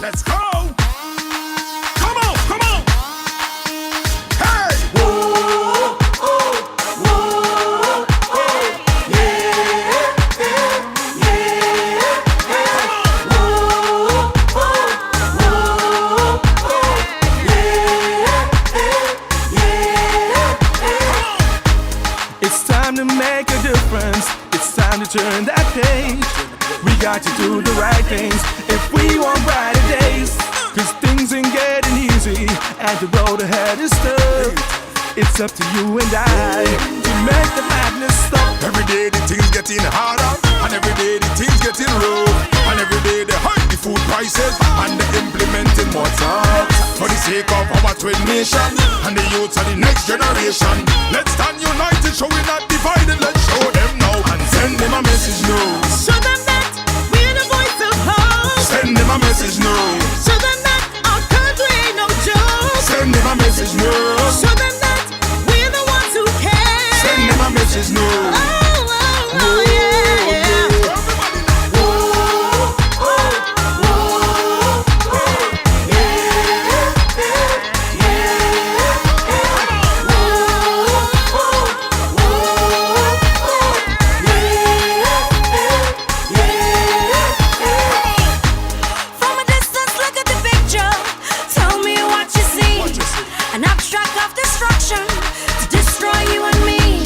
Let's go. Come on, come on. Hey. Whoa, oh, whoa, oh, yeah, yeah, yeah. Whoa, oh, whoa, oh, yeah. It's time to make a difference. It's time to turn that page. We got to do the right things if we want brighter days. Cause things ain't getting easy and the road ahead is tough. It's up to you and I to make the madness stop. Every day the things getting harder, and every day the things getting rough, and every day they hike the food prices and they implementing more tax for the sake of our twin nation and the youths of the next generation. Let's stand united, show we're not divided. Let's show them now and send them a message now. Show them that we're the voice of hope. Send them a message now. Show them that our country ain't no joke. Send them a message now. Show them that we're the ones who care. Send them a message now. Oh, oh, oh, yeah, yeah. From a distance, look at the picture. Tell me what you see. An abstract of destruction to destroy you and me.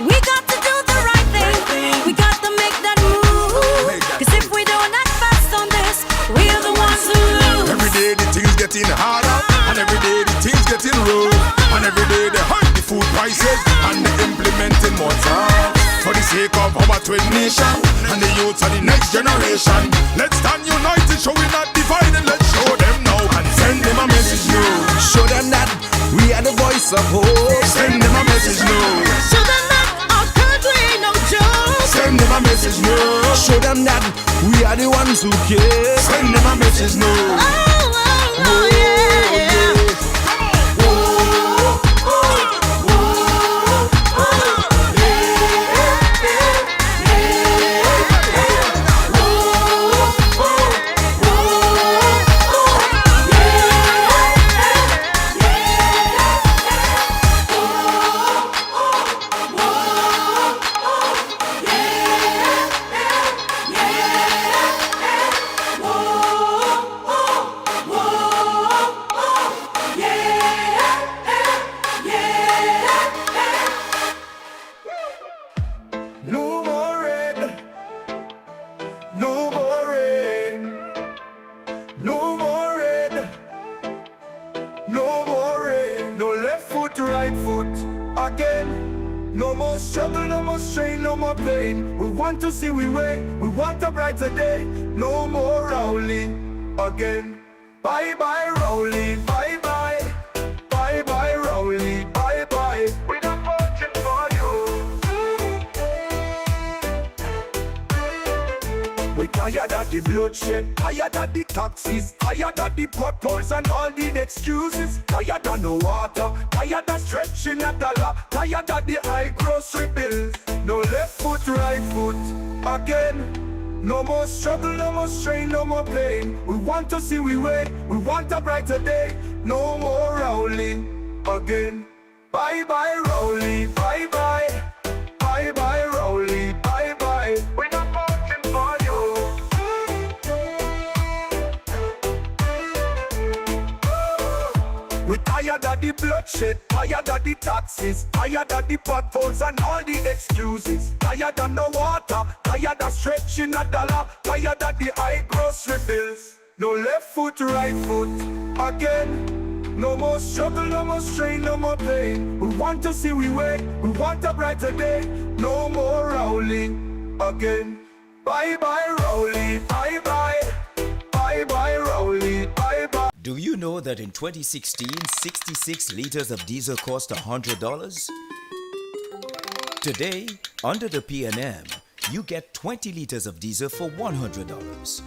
We got to do the right thing. We got to make that move. Cause if we don't act fast on this, we're the ones who lose. Every day the things getting harder, and every day the things getting rough, and every day they hike the food prices and they implementing more tax for the sake of our twin nation and the youths of the next generation. Let's stand united, show we're not divided. Let's show them now and send them a message now. Show them that we are the voice of hope. Send them a message now. Show them that our country ain't no joke. Send them a message now. Show them that we are the ones who care. Send them a message now. Oh, oh, oh, yeah, yeah. No more rain. No more rain. No more rain. No more rain. No left foot, right foot again. No more struggle, no more strain, no more pain. We want to see we way. We want a brighter day. No more Rowley again. Bye bye Rowley. Bye bye. Bye bye Rowley. Bye bye. We're not watching for you. We tired of the bloodshed, tired of the taxes, tired of the potholes and all the excuses. Tired of no water, tired of stretching a dollar, tired of the high grocery bills. No left foot, right foot again. No more struggle, no more strain, no more pain. We want to see we way, we want a brighter day. No more Rowley again. Bye bye Rowley, bye bye. Bye bye Rowley, bye bye. We're not watching for you. We tired of the bloodshed, tired of the taxes, tired of the potholes and all the excuses. Tired of no water, tired of stretching a dollar, tired of the high grocery bills. No left foot, right foot again. No more struggle, no more strain, no more pain. We want to see we way, we want a brighter day. No more Rowley again. Bye bye Rowley, bye bye. Bye bye Rowley, bye bye. Do you know that in 2016, 66 liters of diesel cost $100? Today, under the P&M, you get 20 liters of diesel for $100.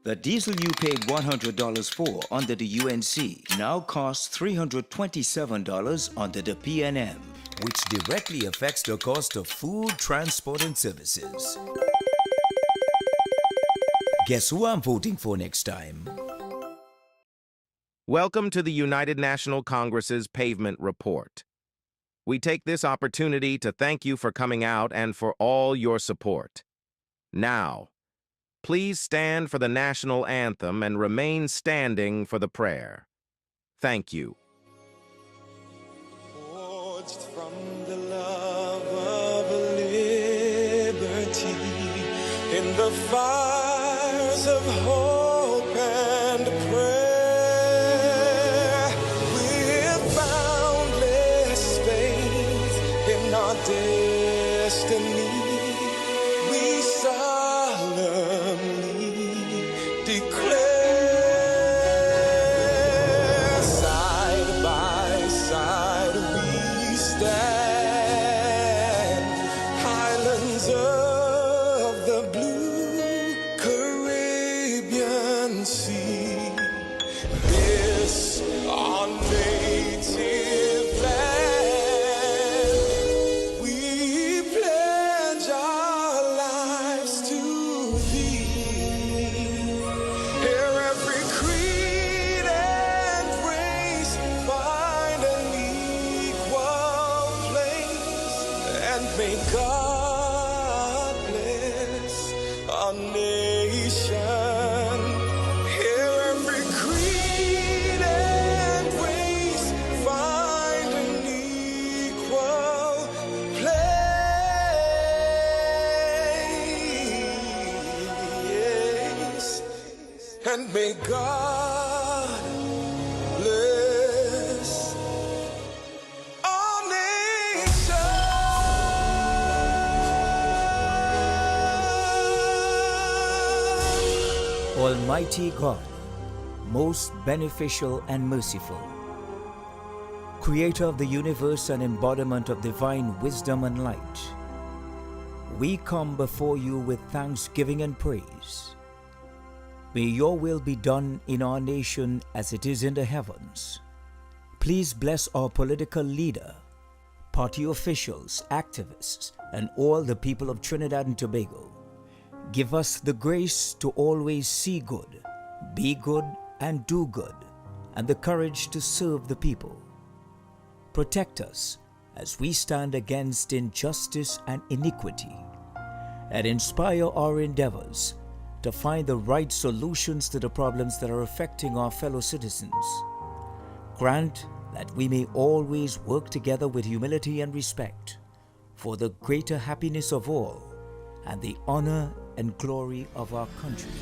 The diesel you paid $100 for under the UNC now costs $327 under the P&M, which directly affects the cost of food, transport, and services. Guess who I'm voting for next time? Welcome to the United National Congress's Pavement Report. We take this opportunity to thank you for coming out and for all your support. Now, please stand for the national anthem and remain standing for the prayer. Thank you. Forged from the love of liberty in the fires of hope and prayer, with boundless faith in our destiny, we solemnly declare, side by side we stand, highlands of the blue Caribbean Sea, this our native land, we pledge our lives to thee. Here every creed and race find an equal place, and may God bless our nation. Here every creed and race find an equal place, and may God bless our nation. Almighty God, most beneficial and merciful, Creator of the universe and embodiment of divine wisdom and light, we come before you with thanksgiving and praise. May your will be done in our nation as it is in the heavens. Please bless our political leader, party officials, activists, and all the people of Trinidad and Tobago. Give us the grace to always see good, be good, and do good, and the courage to serve the people. Protect us as we stand against injustice and iniquity, and inspire our endeavors to find the right solutions to the problems that are affecting our fellow citizens. Grant that we may always work together with humility and respect for the greater happiness of all and the honor and glory of our country.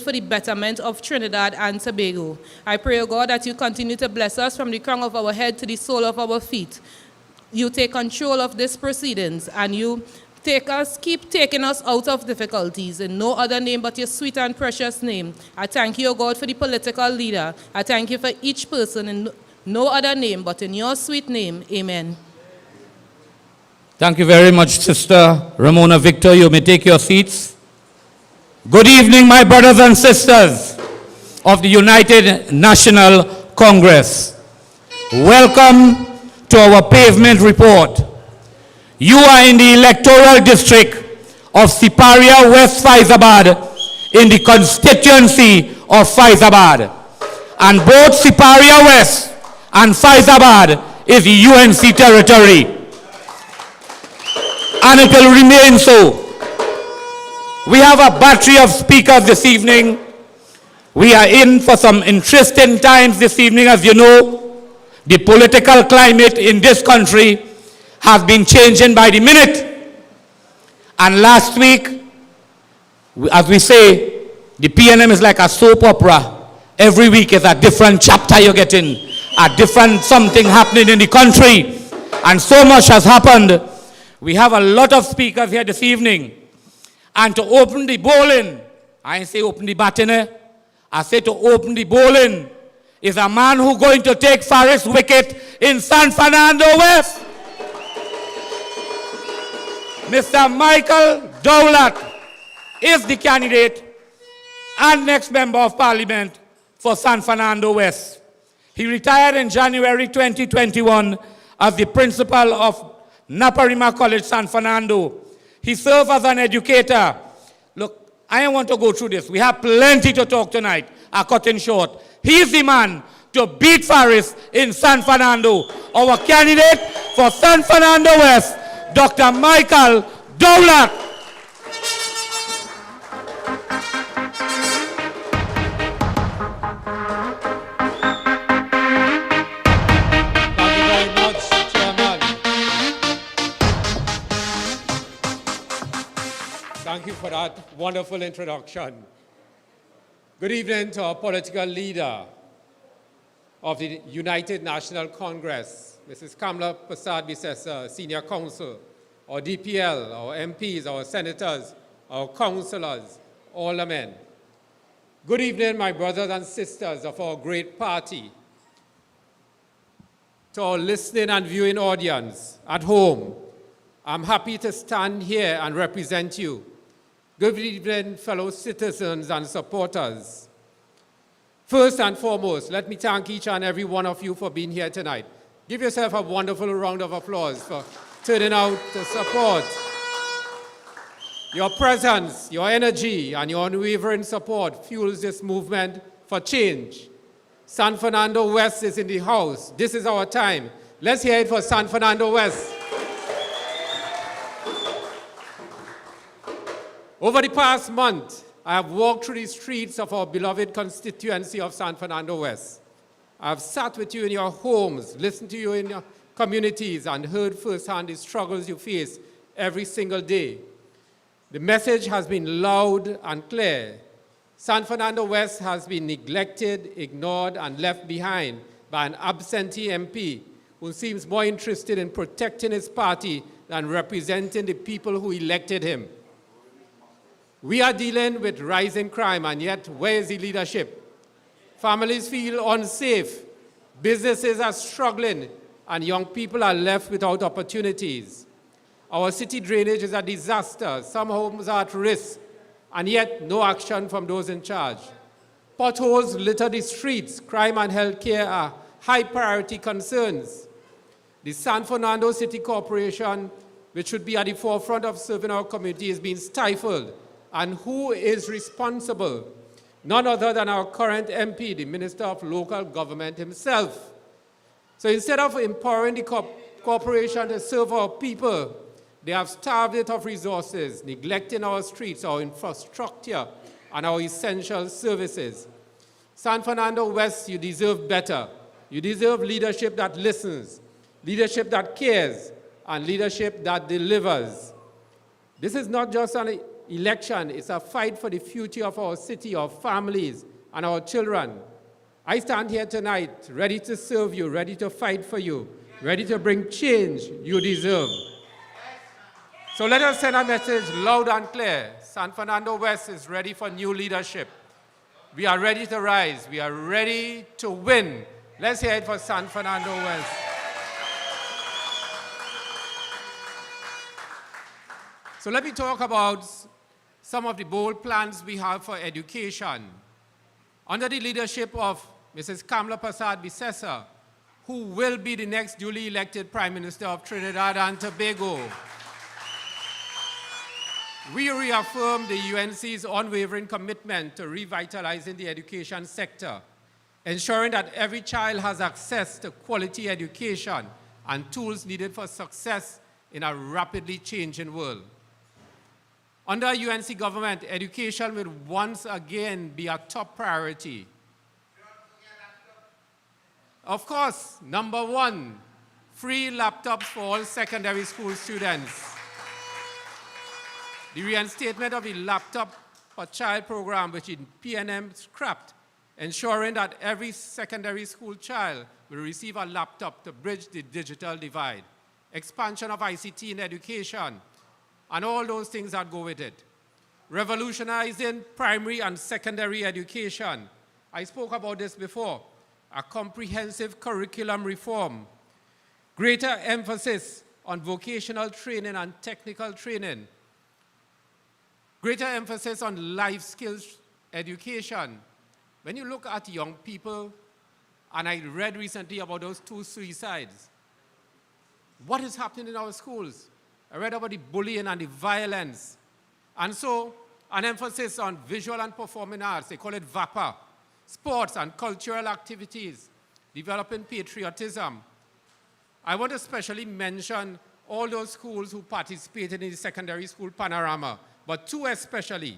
For the betterment of Trinidad and Tobago. I pray, O God, that you continue to bless us from the crown of our head to the sole of our feet. You take control of these proceedings, and you keep taking us out of difficulties in no other name but your sweet and precious name. I thank you, O God, for the political leader. I thank you for each person in no other name but in your sweet name. Amen. Thank you very much, Sister Romona Victor. You may take your seats. Good evening, my brothers and sisters of the United National Congress. Welcome to our pavement report. You are in the electoral district of Siparia West Faizabad in the constituency of Faizabad. And both Siparia West and Faizabad is the UNC territory. And it will remain so. We have a battery of speakers this evening. We are in for some interesting times this evening. As you know, the political climate in this country has been changing by the minute. And last week, as we say, the PNM is like a soap opera. Every week is a different chapter you're getting, a different something happening in the country. And so much has happened. We have a lot of speakers here this evening. And to open the bowling, I didn't say open the batting, I say to open the bowling, is a man who's going to take Faris' wicket in San Fernando West. Mr. Michael Dowlath is the candidate and next member of parliament for San Fernando West. He retired in January 2021 as the principal of Naparima College, San Fernando. He served as an educator. Look, I don't want to go through this. We have plenty to talk tonight. I cut in short. He's the man to beat Faris in San Fernando. Our candidate for San Fernando West, Dr. Michael Dowlath. Thank you very much, Chairman. Thank you for that wonderful introduction. Good evening to our political leader of the United National Congress, Mrs. Kamla Persad-Bissessar, Senior Counsel, our DPL, our MPs, our senators, our councillors, all the men. Good evening, my brothers and sisters of our great party. To our listening and viewing audience at home, I'm happy to stand here and represent you. Good evening, fellow citizens and supporters. First and foremost, let me thank each and every one of you for being here tonight. Give yourself a wonderful round of applause for turning out to support. Your presence, your energy, and your unwavering support fuels this movement for change. San Fernando West is in the house. This is our time. Let's hear it for San Fernando West. Over the past month, I have walked through the streets of our beloved constituency of San Fernando West. I have sat with you in your homes, listened to you in your communities, and heard firsthand the struggles you face every single day. The message has been loud and clear. San Fernando West has been neglected, ignored, and left behind by an absentee MP who seems more interested in protecting his party than representing the people who elected him. We are dealing with rising crime, and yet where is the leadership? Families feel unsafe, businesses are struggling, and young people are left without opportunities. Our city drainage is a disaster. Some homes are at risk, and yet no action from those in charge. Potholes litter the streets. Crime and healthcare are high priority concerns. The San Fernando City Corporation, which should be at the forefront of serving our community, is being stifled. And who is responsible? None other than our current MP, the Minister of Local Government himself. So instead of empowering the corporation to serve our people, they have starved it of resources, neglecting our streets, our infrastructure, and our essential services. San Fernando West, you deserve better. You deserve leadership that listens, leadership that cares, and leadership that delivers. This is not just an election, it's a fight for the future of our city, our families, and our children. I stand here tonight ready to serve you, ready to fight for you, ready to bring change you deserve. So let us send a message loud and clear. San Fernando West is ready for new leadership. We are ready to rise. We are ready to win. Let's hear it for San Fernando West. So let me talk about some of the bold plans we have for education. Under the leadership of Mrs. Kamla Persad-Bissessar, who will be the next duly elected Prime Minister of Trinidad and Tobago, we reaffirm the UNC's unwavering commitment to revitalizing the education sector, ensuring that every child has access to quality education and tools needed for success in a rapidly changing world. Under UNC government, education will once again be a top priority. Of course, number one, free laptops for all secondary school students. The reinstatement of the Laptop per Child program, which in PNM scrapped, ensuring that every secondary school child will receive a laptop to bridge the digital divide. Expansion of ICT in education, and all those things that go with it. Revolutionizing primary and secondary education. I spoke about this before. A comprehensive curriculum reform. Greater emphasis on vocational training and technical training. Greater emphasis on life skills education. When you look at young people, and I read recently about those 2 suicides, what is happening in our schools? I read about the bullying and the violence. And so, an emphasis on visual and performing arts, they call it VAPA, sports and cultural activities, developing patriotism. I want to especially mention all those schools who participated in the secondary school panorama, but two especially.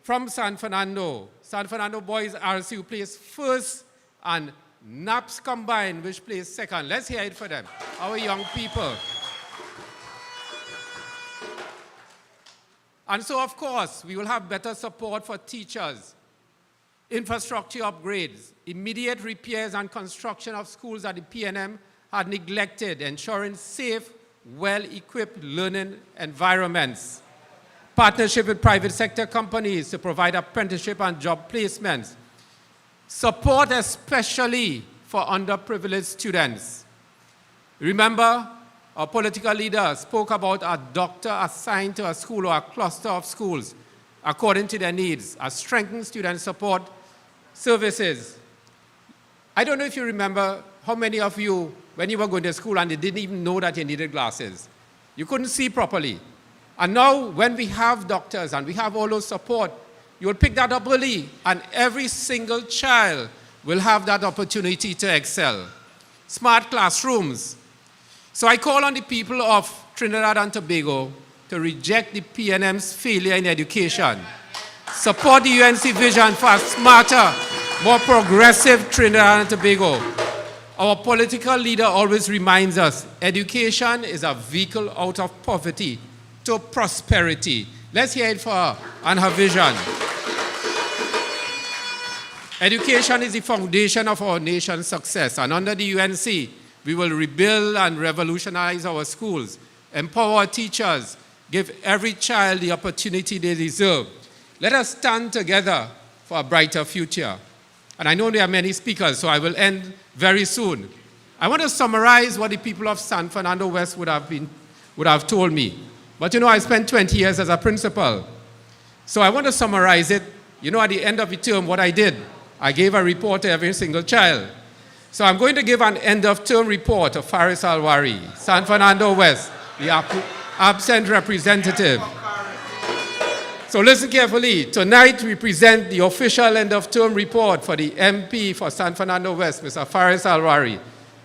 From San Fernando Boys RCU placed first, and NAPS combined, which placed second. Let's hear it for them, our young people. And so, of course, we will have better support for teachers, infrastructure upgrades, immediate repairs and construction of schools that the PNM had neglected, ensuring safe, well-equipped learning environments. Partnership with private sector companies to provide apprenticeship and job placements. Support especially for underprivileged students. Remember, our political leader spoke about a doctor assigned to a school or a cluster of schools according to their needs, a strengthened student support services. I don't know if you remember how many of you, when you were going to school and you didn't even know that you needed glasses. You couldn't see properly. And now when we have doctors and we have all those support, you will pick that up early and every single child will have that opportunity to excel. Smart classrooms. So I call on the people of Trinidad and Tobago to reject the PNM's failure in education. Support the UNC vision for a smarter, more progressive Trinidad and Tobago. Our political leader always reminds us, education is a vehicle out of poverty to prosperity. Let's hear it for her and her vision. Education is the foundation of our nation's success, and under the UNC, we will rebuild and revolutionize our schools, empower our teachers, give every child the opportunity they deserve. Let us stand together for a brighter future. And I know there are many speakers, so I will end very soon. I want to summarize what the people of San Fernando West would have told me. But you know, I spent 20 years as a principal. So I want to summarize it. You know, at the end of the term, what I did, I gave a report to every single child. So I'm going to give an end-of-term report of Faris Alwari, San Fernando West, the absent representative. So listen carefully. Tonight we present the official end-of-term report for the MP for San Fernando West, Mr. Faris Alwari.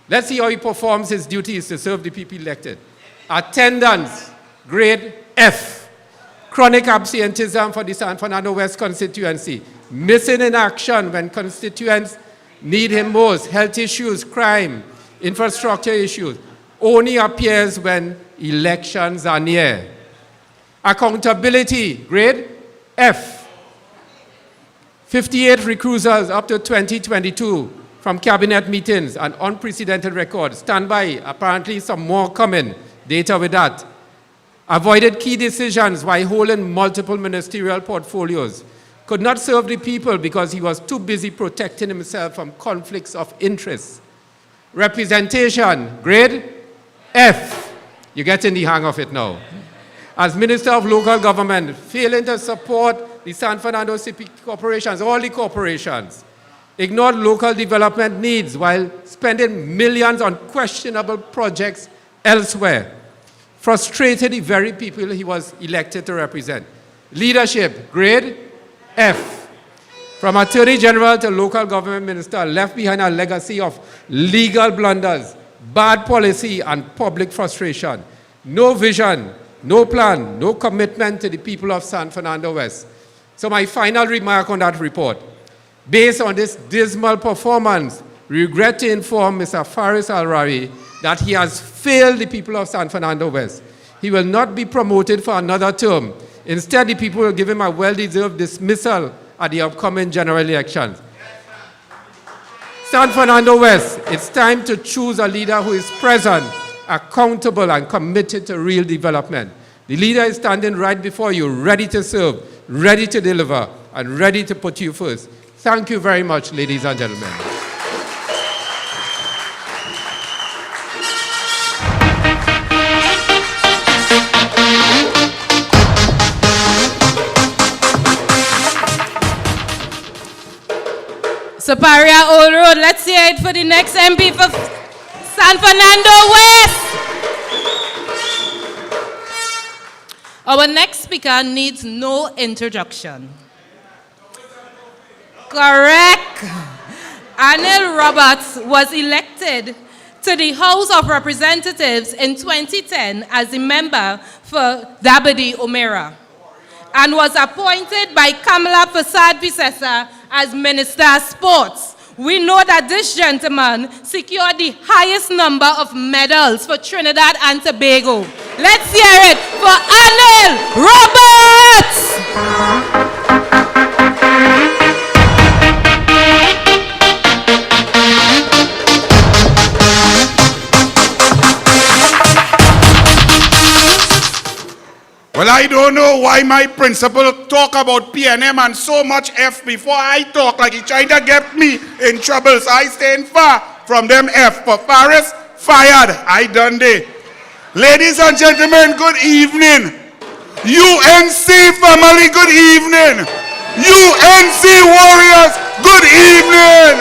Let's see how he performs his duties to serve the people elected. Attendance, grade F. Chronic absenteeism for the San Fernando West constituency. Missing in action when constituents need him most. Health issues, crime, infrastructure issues. Only appears when elections are near. Accountability, grade F. 58 recusals up to 2022 from cabinet meetings, an unprecedented record. Stand by, apparently some more coming. Data with that. Avoided key decisions while holding multiple ministerial portfolios. Could not serve the people because he was too busy protecting himself from conflicts of interest. Representation, grade F. You're getting the hang of it now. As Minister of Local Government, failing to support the San Fernando City corporations, all the corporations, ignored local development needs while spending millions on questionable projects elsewhere, frustrated the very people he was elected to represent. Leadership, grade F. From Attorney General to local government minister, left behind a legacy of legal blunders, bad policy, and public frustration. No vision, no plan, no commitment to the people of San Fernando West. So my final remark on that report. Based on this dismal performance, we regret to inform Mr. Faris Alwari that he has failed the people of San Fernando West. He will not be promoted for another term. Instead, the people will give him a well-deserved dismissal at the upcoming general elections. San Fernando West, it's time to choose a leader who is present, accountable, and committed to real development. The leader is standing right before you, ready to serve, ready to deliver, and ready to put you first. Thank you very much, ladies and gentlemen. Superior Old Road, let's hear it for the next MP for San Fernando West. Our next speaker needs no introduction. Correct. Anil Roberts was elected to the House of Representatives in 2010 as a member for Dabadi Omera and was appointed by Kamala Prasad Visesa as Minister of Sports. We know that this gentleman secured the highest number of medals for Trinidad and Tobago. Let's hear it for Anil Roberts! Well, I don't know why my principal talk about PNM and so much F before I talk, like he trying to get me in trouble. So I stand far from them F. For Faris, fired. I done day. Ladies and gentlemen, good evening. UNC family, good evening. UNC warriors, good evening.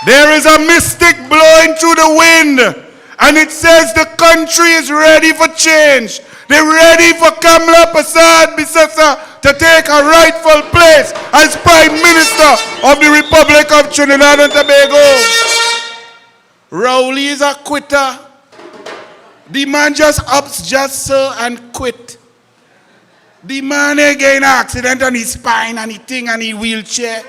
There is a mystic blowing through the wind. And it says the country is ready for change. They're ready for Kamala Prasad Visesa to take her rightful place as Prime Minister of the Republic of Trinidad and Tobago. Rowley is a quitter. The man just ups just so and quit. The man again an accident on his spine and he thing and he wheelchair.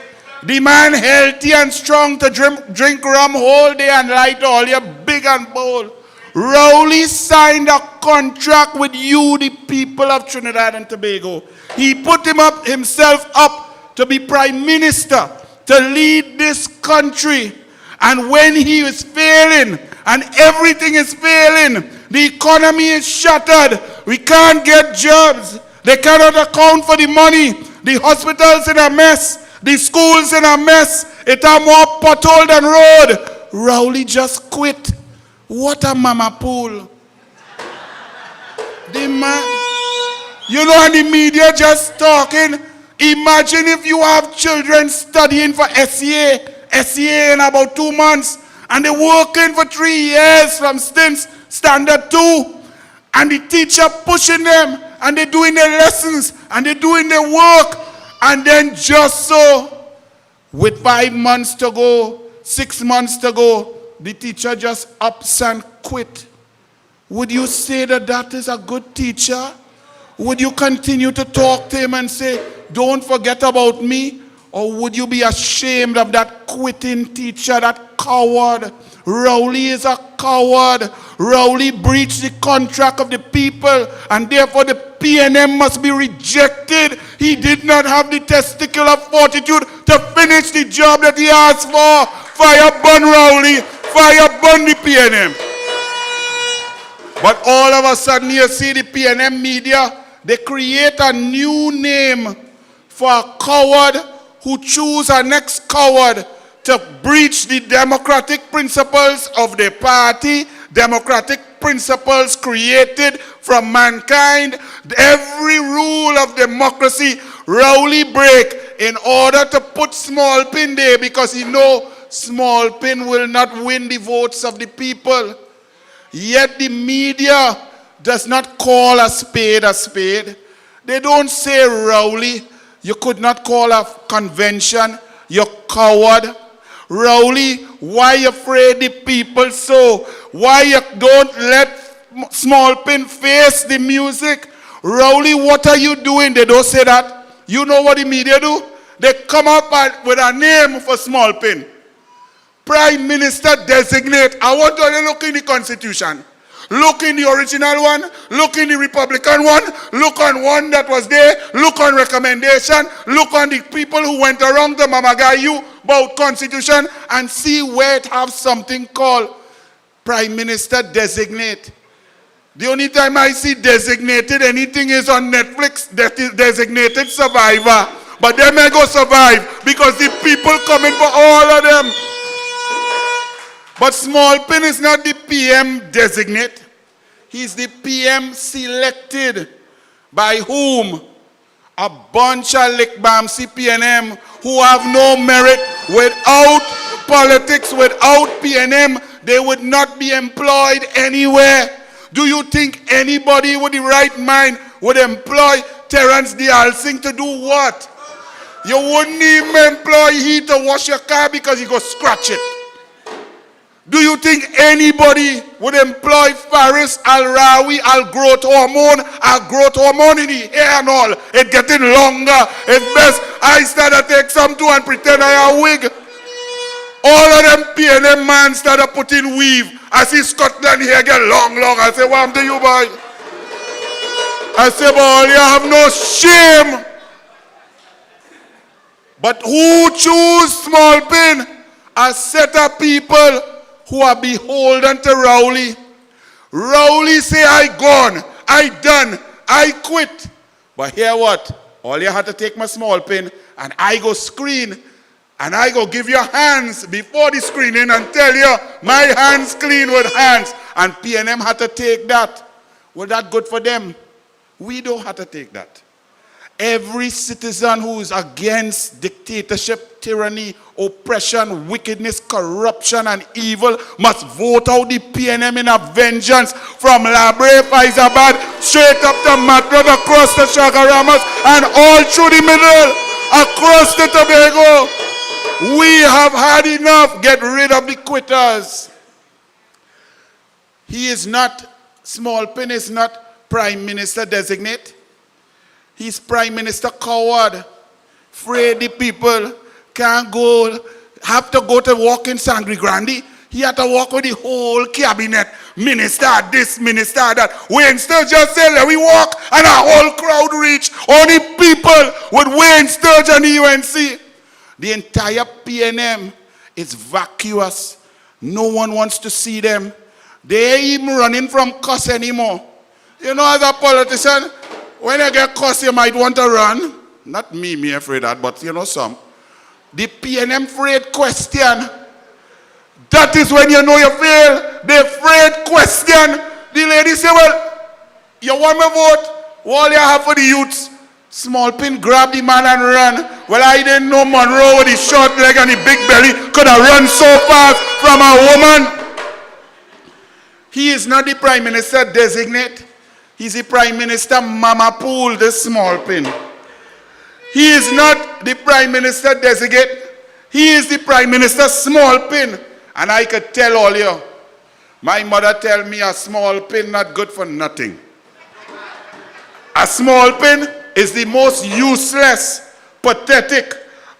The man healthy and strong to drink rum whole day and light all your big and bold. Rowley signed a contract with you, the people of Trinidad and Tobago. He put himself up to be Prime Minister, to lead this country. And when he is failing, and everything is failing, the economy is shattered, we can't get jobs, they cannot account for the money, the hospitals in a mess, the schools in a mess, it are more pothole than road. Rowley just quit. What a mama pool. The man, you know, and the media just talking. Imagine if you have children studying for SEA in about 2 months, and they're working for 3 years from standard 2, and the teacher pushing them, and they're doing their lessons, and they're doing their work, and then just so, with 5 months to go, 6 months to go, the teacher just ups and quit. Would you say that that is a good teacher? Would you continue to talk to him and say, don't forget about me? Or would you be ashamed of that quitting teacher, that coward? Rowley is a coward. Rowley breached the contract of the people, and therefore the PNM must be rejected. He did not have the testicular fortitude to finish the job that he asked for. Fire burn Rowley, fire burn the PNM. But all of a sudden you see the PNM media, they create a new name for a coward who choose a next coward to breach the democratic principles of the party, democratic principles created from mankind. Every rule of democracy, Rowley break in order to put Small Pin there, because he know Small Pin will not win the votes of the people. Yet the media does not call a spade a spade. They don't say, Rowley, you could not call a convention, you coward. Rowley, why you afraid the people so? Why you don't let Small Pin face the music? Rowley, what are you doing? They don't say that. You know what the media do? They come up with a name for Small Pin. Prime Minister designate. I want to look in the Constitution. Look in the original one, look in the Republican one, look on one that was there, look on recommendation, look on the people who went around to mamagai you about Constitution, and see where it has something called Prime Minister designate. The only time I see designated anything is on Netflix, that is designated survivor. But they may go survive because the people coming for all of them. But Small Pin is not the PM designate. He's the PM selected. By whom? A bunch of Lackram CPNM who have no merit. Without politics, without PNM, they would not be employed anywhere. Do you think anybody with the right mind would employ Terence Dialsing to do what? You wouldn't even employ he to wash your car because he go scratch it. Do you think anybody would employ Faris Al-Rawi, Al-growth hormone in the hair and all? It getting longer. It's best I start to take some too and pretend I have a wig. All of them PNM man started putting weave. I see Scotland here get long. I say, what do you boy? I say, boy, you have no shame. But who choose small pin? A set of people who are beholden to Rowley. Rowley say, I gone, I done, I quit. But hear what? All you have to take my small pin and I go screen and I go give you hands before the screening and tell you my hands clean with hands. And PNM had to take that. Was that good for them? We don't have to take that. Every citizen who is against dictatorship, tyranny, oppression, wickedness, corruption, and evil must vote out the PNM in a vengeance from Labre, Faizabad, straight up to Madrid, across the Shagaramas, and all through the middle, across the Tobago. We have had enough. Get rid of the quitters. He is not, Small Pin is not Prime Minister designate. He's Prime Minister coward. Afraid the people can't go, have to go to walk in Sangre Grande. He had to walk with the whole cabinet. Minister this, minister that. Wayne Sturgeon just say, let we walk, and a whole crowd reach. Only people with Wayne Sturgeon and the UNC. The entire PNM is vacuous. No one wants to see them. They ain't even running from cuss anymore. You know, as a politician, when you get cuss, you might want to run. Not me afraid of that, but you know some. The PNM afraid question. That is when you know you fail. The afraid question. The lady say, well, you want me vote? All you have for the youths. Small Pin grab the man and run. Well, I didn't know Monroe with his short leg and the big belly could have run so fast from a woman. He is not the Prime Minister designate. He's the Prime Minister Mama Pool, the Small Pin. He is not the Prime Minister designate. He is the Prime Minister Small Pin. And I could tell all you, my mother tell me a small pin not good for nothing. A small pin is the most useless, pathetic,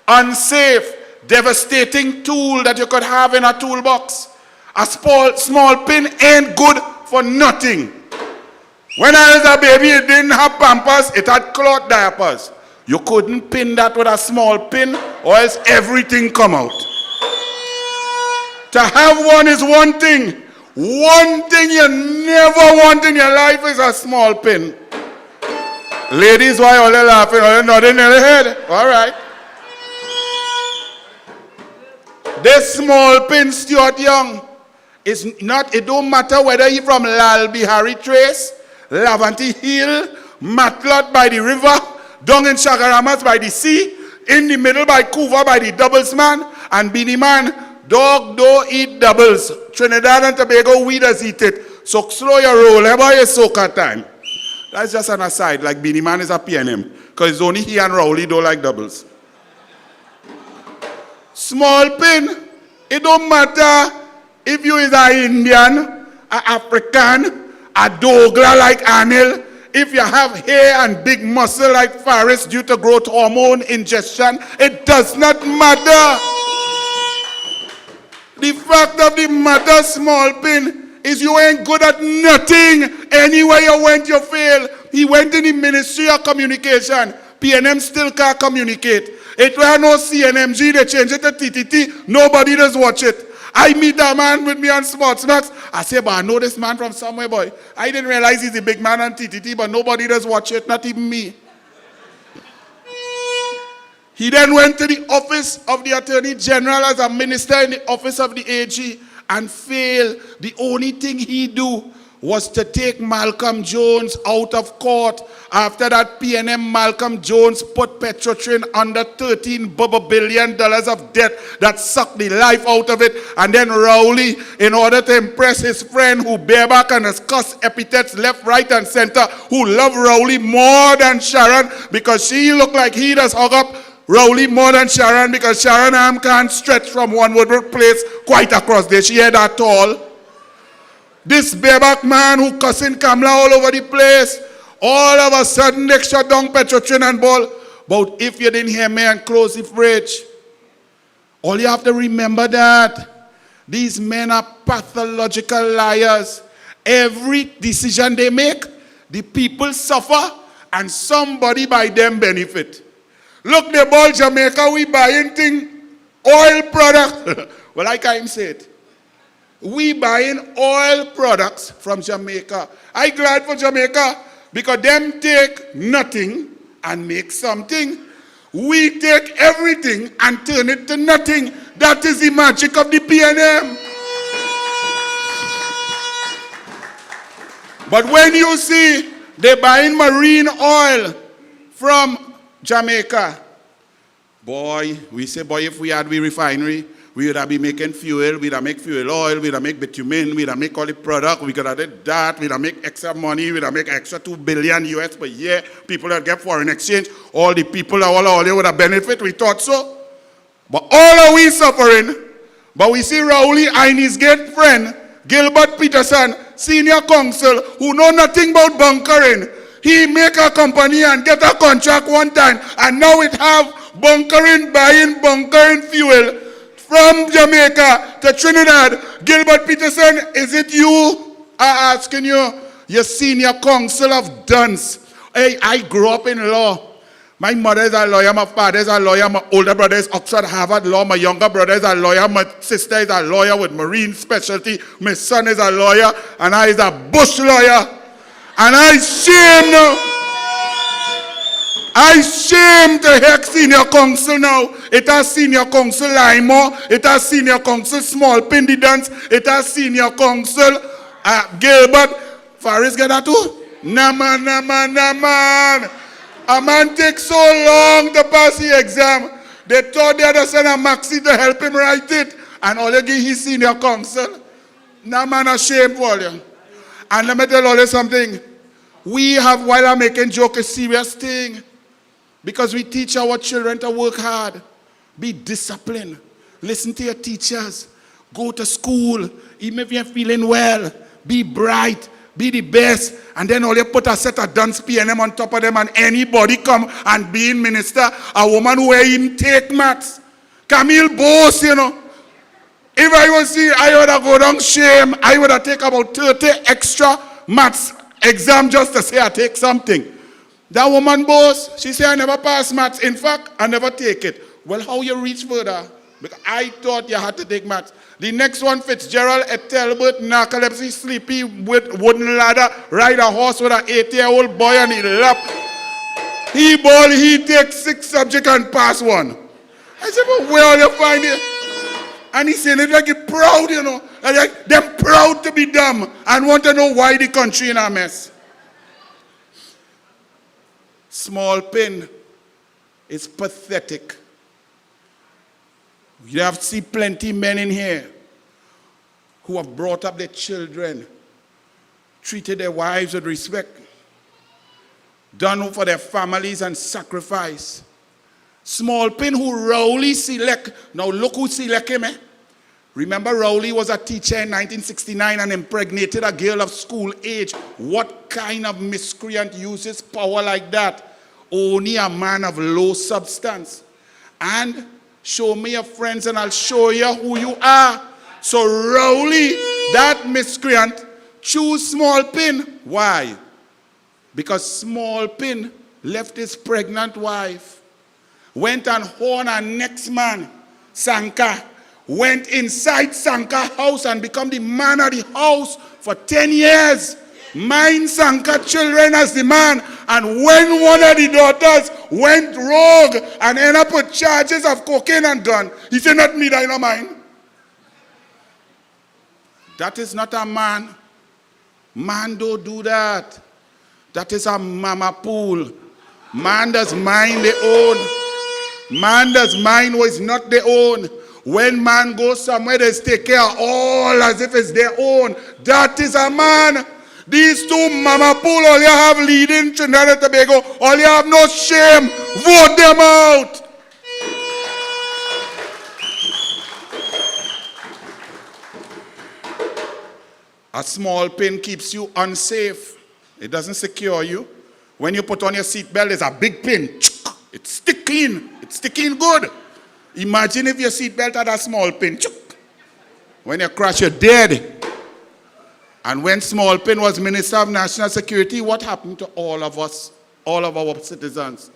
unsafe, devastating tool that you could have in a toolbox. A small pin ain't good for nothing. When I was a baby, it didn't have pampers, it had cloth diapers. You couldn't pin that with a small pin or else everything come out. To have one is one thing. One thing you never want in your life is a small pin. Ladies, why are you laughing? Are you nodding in the head? All right. This small pin, Stuart Young, is not, it don't matter whether you're from Lal Bihari Trace, Lavanti Hill, Matlot by the river, down in Shagaramas by the sea, in the middle by Kuva by the doubles man, and Bini man, dog don't eat doubles. Trinidad and Tobago, we does eat it. So slow your roll, about your soca time. That's just an aside, like Bini man is a PNM, because it's only he and Rowley don't like doubles. Small pin, it don't matter if you is an Indian, an African, a Douglas like Anil, if you have hair and big muscle like Faris due to growth hormone ingestion, it does not matter. The fact of the matter, Small Pin, is you ain't good at nothing. Anywhere you went, you fail. He went in the Ministry of Communication. PNM still can't communicate. It was no CNMG, they changed it to TTT. Nobody does watch it. I meet that man with me on Sportsmax. I say, but I know this man from somewhere, boy. I didn't realize he's a big man on TTT, but nobody does watch it, not even me. He then went to the office of the Attorney General as a minister in the office of the AG and failed. The only thing he do was to take Malcolm Jones out of court. After that, PNM Malcolm Jones put Petrotrin under $13 billion of debt that sucked the life out of it. And then Rowley, in order to impress his friend who bareback and has cussed epithets left, right, and center, who love Rowley more than Sharon because she looked like he does hug up Rowley more than Sharon because Sharon arm can't stretch from one Woodward Place quite across there. She had that tall. This bareback man who cussing Kamala all over the place, all of a sudden they shut down Petrotrin and Ball. But if you didn't hear me and close the fridge, all you have to remember that these men are pathological liars. Every decision they make, the people suffer and somebody by them benefit. Look, the Ball Jamaica, we buying thing, oil product. Well, I can't say it. We buying oil products from Jamaica. I'm glad for Jamaica because them take nothing and make something. We take everything and turn it to nothing. That is the magic of the PNM. But when you see they buying marine oil from Jamaica, boy, we say, boy, if we had the refinery, we would have been making fuel, we'd have make fuel oil, we'd have make bitumen, we'd have make all the product, we could have did that, we'd have make extra money, we'd have make extra $2 billion US per year, people that get foreign exchange, all the people, all they would have benefit, we thought so. But all are we suffering, but we see Rowley and his great friend, Gilbert Peterson, senior counsel, who know nothing about bunkering. He make a company and get a contract one time, and now it have bunkering, buying bunkering fuel from Jamaica to Trinidad. Gilbert Peterson, is it you? I'm asking you, your senior counsel of Duns. Hey, I grew up in law. My mother is a lawyer, my father is a lawyer, my older brother is Oxford, Harvard Law, my younger brother is a lawyer, my sister is a lawyer with marine specialty, my son is a lawyer, and I is a bush lawyer. And I shame now. I shame to heck senior counsel now. It has senior counsel Limo, it has senior counsel Small Pindi Dance, it has senior counsel Gilbert. Faris get that too? Nah man. A man takes so long to pass the exam. They thought they had to send a maxi to help him write it. And all they give his senior counsel. Nah man, ashamed for you. And let me tell all you something. We have, while I'm making joke, a serious thing. Because we teach our children to work hard. Be disciplined. Listen to your teachers. Go to school. Even if you're feeling well. Be bright. Be the best. And then all you put a set of dance PNM on top of them and anybody come and be in minister. A woman who even take maths. Camille Bose, you know. If I was see, I would have go down shame. I would have take about 30 extra maths exam just to say I take something. That woman boss, she said I never pass maths. In fact, I never take it. Well, how you reach further? Because I thought you had to take maths. The next one, Fitzgerald at Talbot, narcolepsy, sleepy, with wooden ladder, ride a horse with an 8-year-old boy on his lap. He takes 6 subjects and pass one. I said, but where are you find it? And he said, it's like you're proud, you know. Like they're proud to be dumb and want to know why the country in a mess. Small pin is pathetic. You have seen plenty men in here who have brought up their children, treated their wives with respect, done for their families and sacrifice. Small pin who Rowley select. Now look who select him. Remember Rowley was a teacher in 1969 and impregnated a girl of school age. What kind of miscreant uses power like that? Only a man of low substance. And show me your friends and I'll show you who you are. So Rowley, that miscreant, choose Small Pin. Why? Because Small Pin left his pregnant wife, went and horned our next man, Sanka, went inside Sanka's house and become the man of the house for 10 years. Mind Sanka children as the man. And when one of the daughters went rogue and ended up with charges of cocaine and gun, he said, not me, I know mine. That is not a man. Man don't do that. That is a mama pool. Man does mind their own. Man does mind what is not their own. When man goes somewhere, they take care of all as if it's their own. That is a man. These two mama pool, all you have leading Trinidad and Tobago, all you have no shame. Vote them out. A small pin keeps you unsafe. It doesn't secure you. When you put on your seatbelt, there's a big pin. It's sticking. It's sticking good. Imagine if your seatbelt had a small pin. When you crash, you're dead. And when Small Pin was Minister of National Security, what happened to all of us, all of our citizens?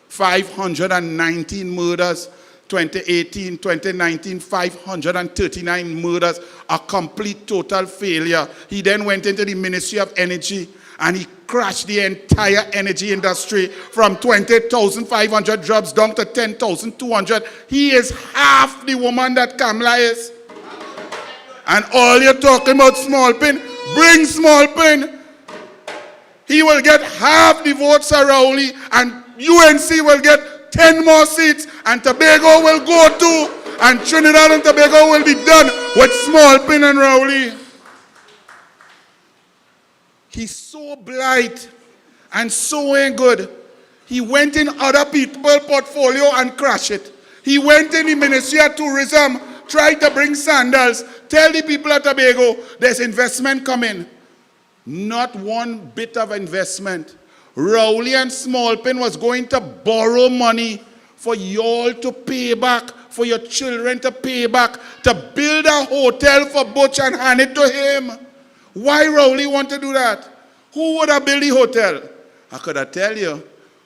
519 murders, 2018, 2019, 539 murders, a complete total failure. He then went into the Ministry of Energy and he crashed the entire energy industry from 20,500 jobs down to 10,200. He is half the woman that Kamala is. And all you're talking about Small Pin, bring Small Pin. He will get half the votes of Rowley and UNC will get 10 more seats and Tobago will go too. And Trinidad and Tobago will be done with Small Pin and Rowley. He's so blight and so ain't good. He went in other people's portfolio and crashed it. He went in the Ministry of Tourism, tried to bring sandals, tell the people of Tobago there's investment coming. Not one bit of investment. Rowley and Small Pin was going to borrow money for y'all to pay back, for your children to pay back, to build a hotel for Butch and hand it to him. Why Rowley want to do that? Who would have built the hotel? I could have tell you.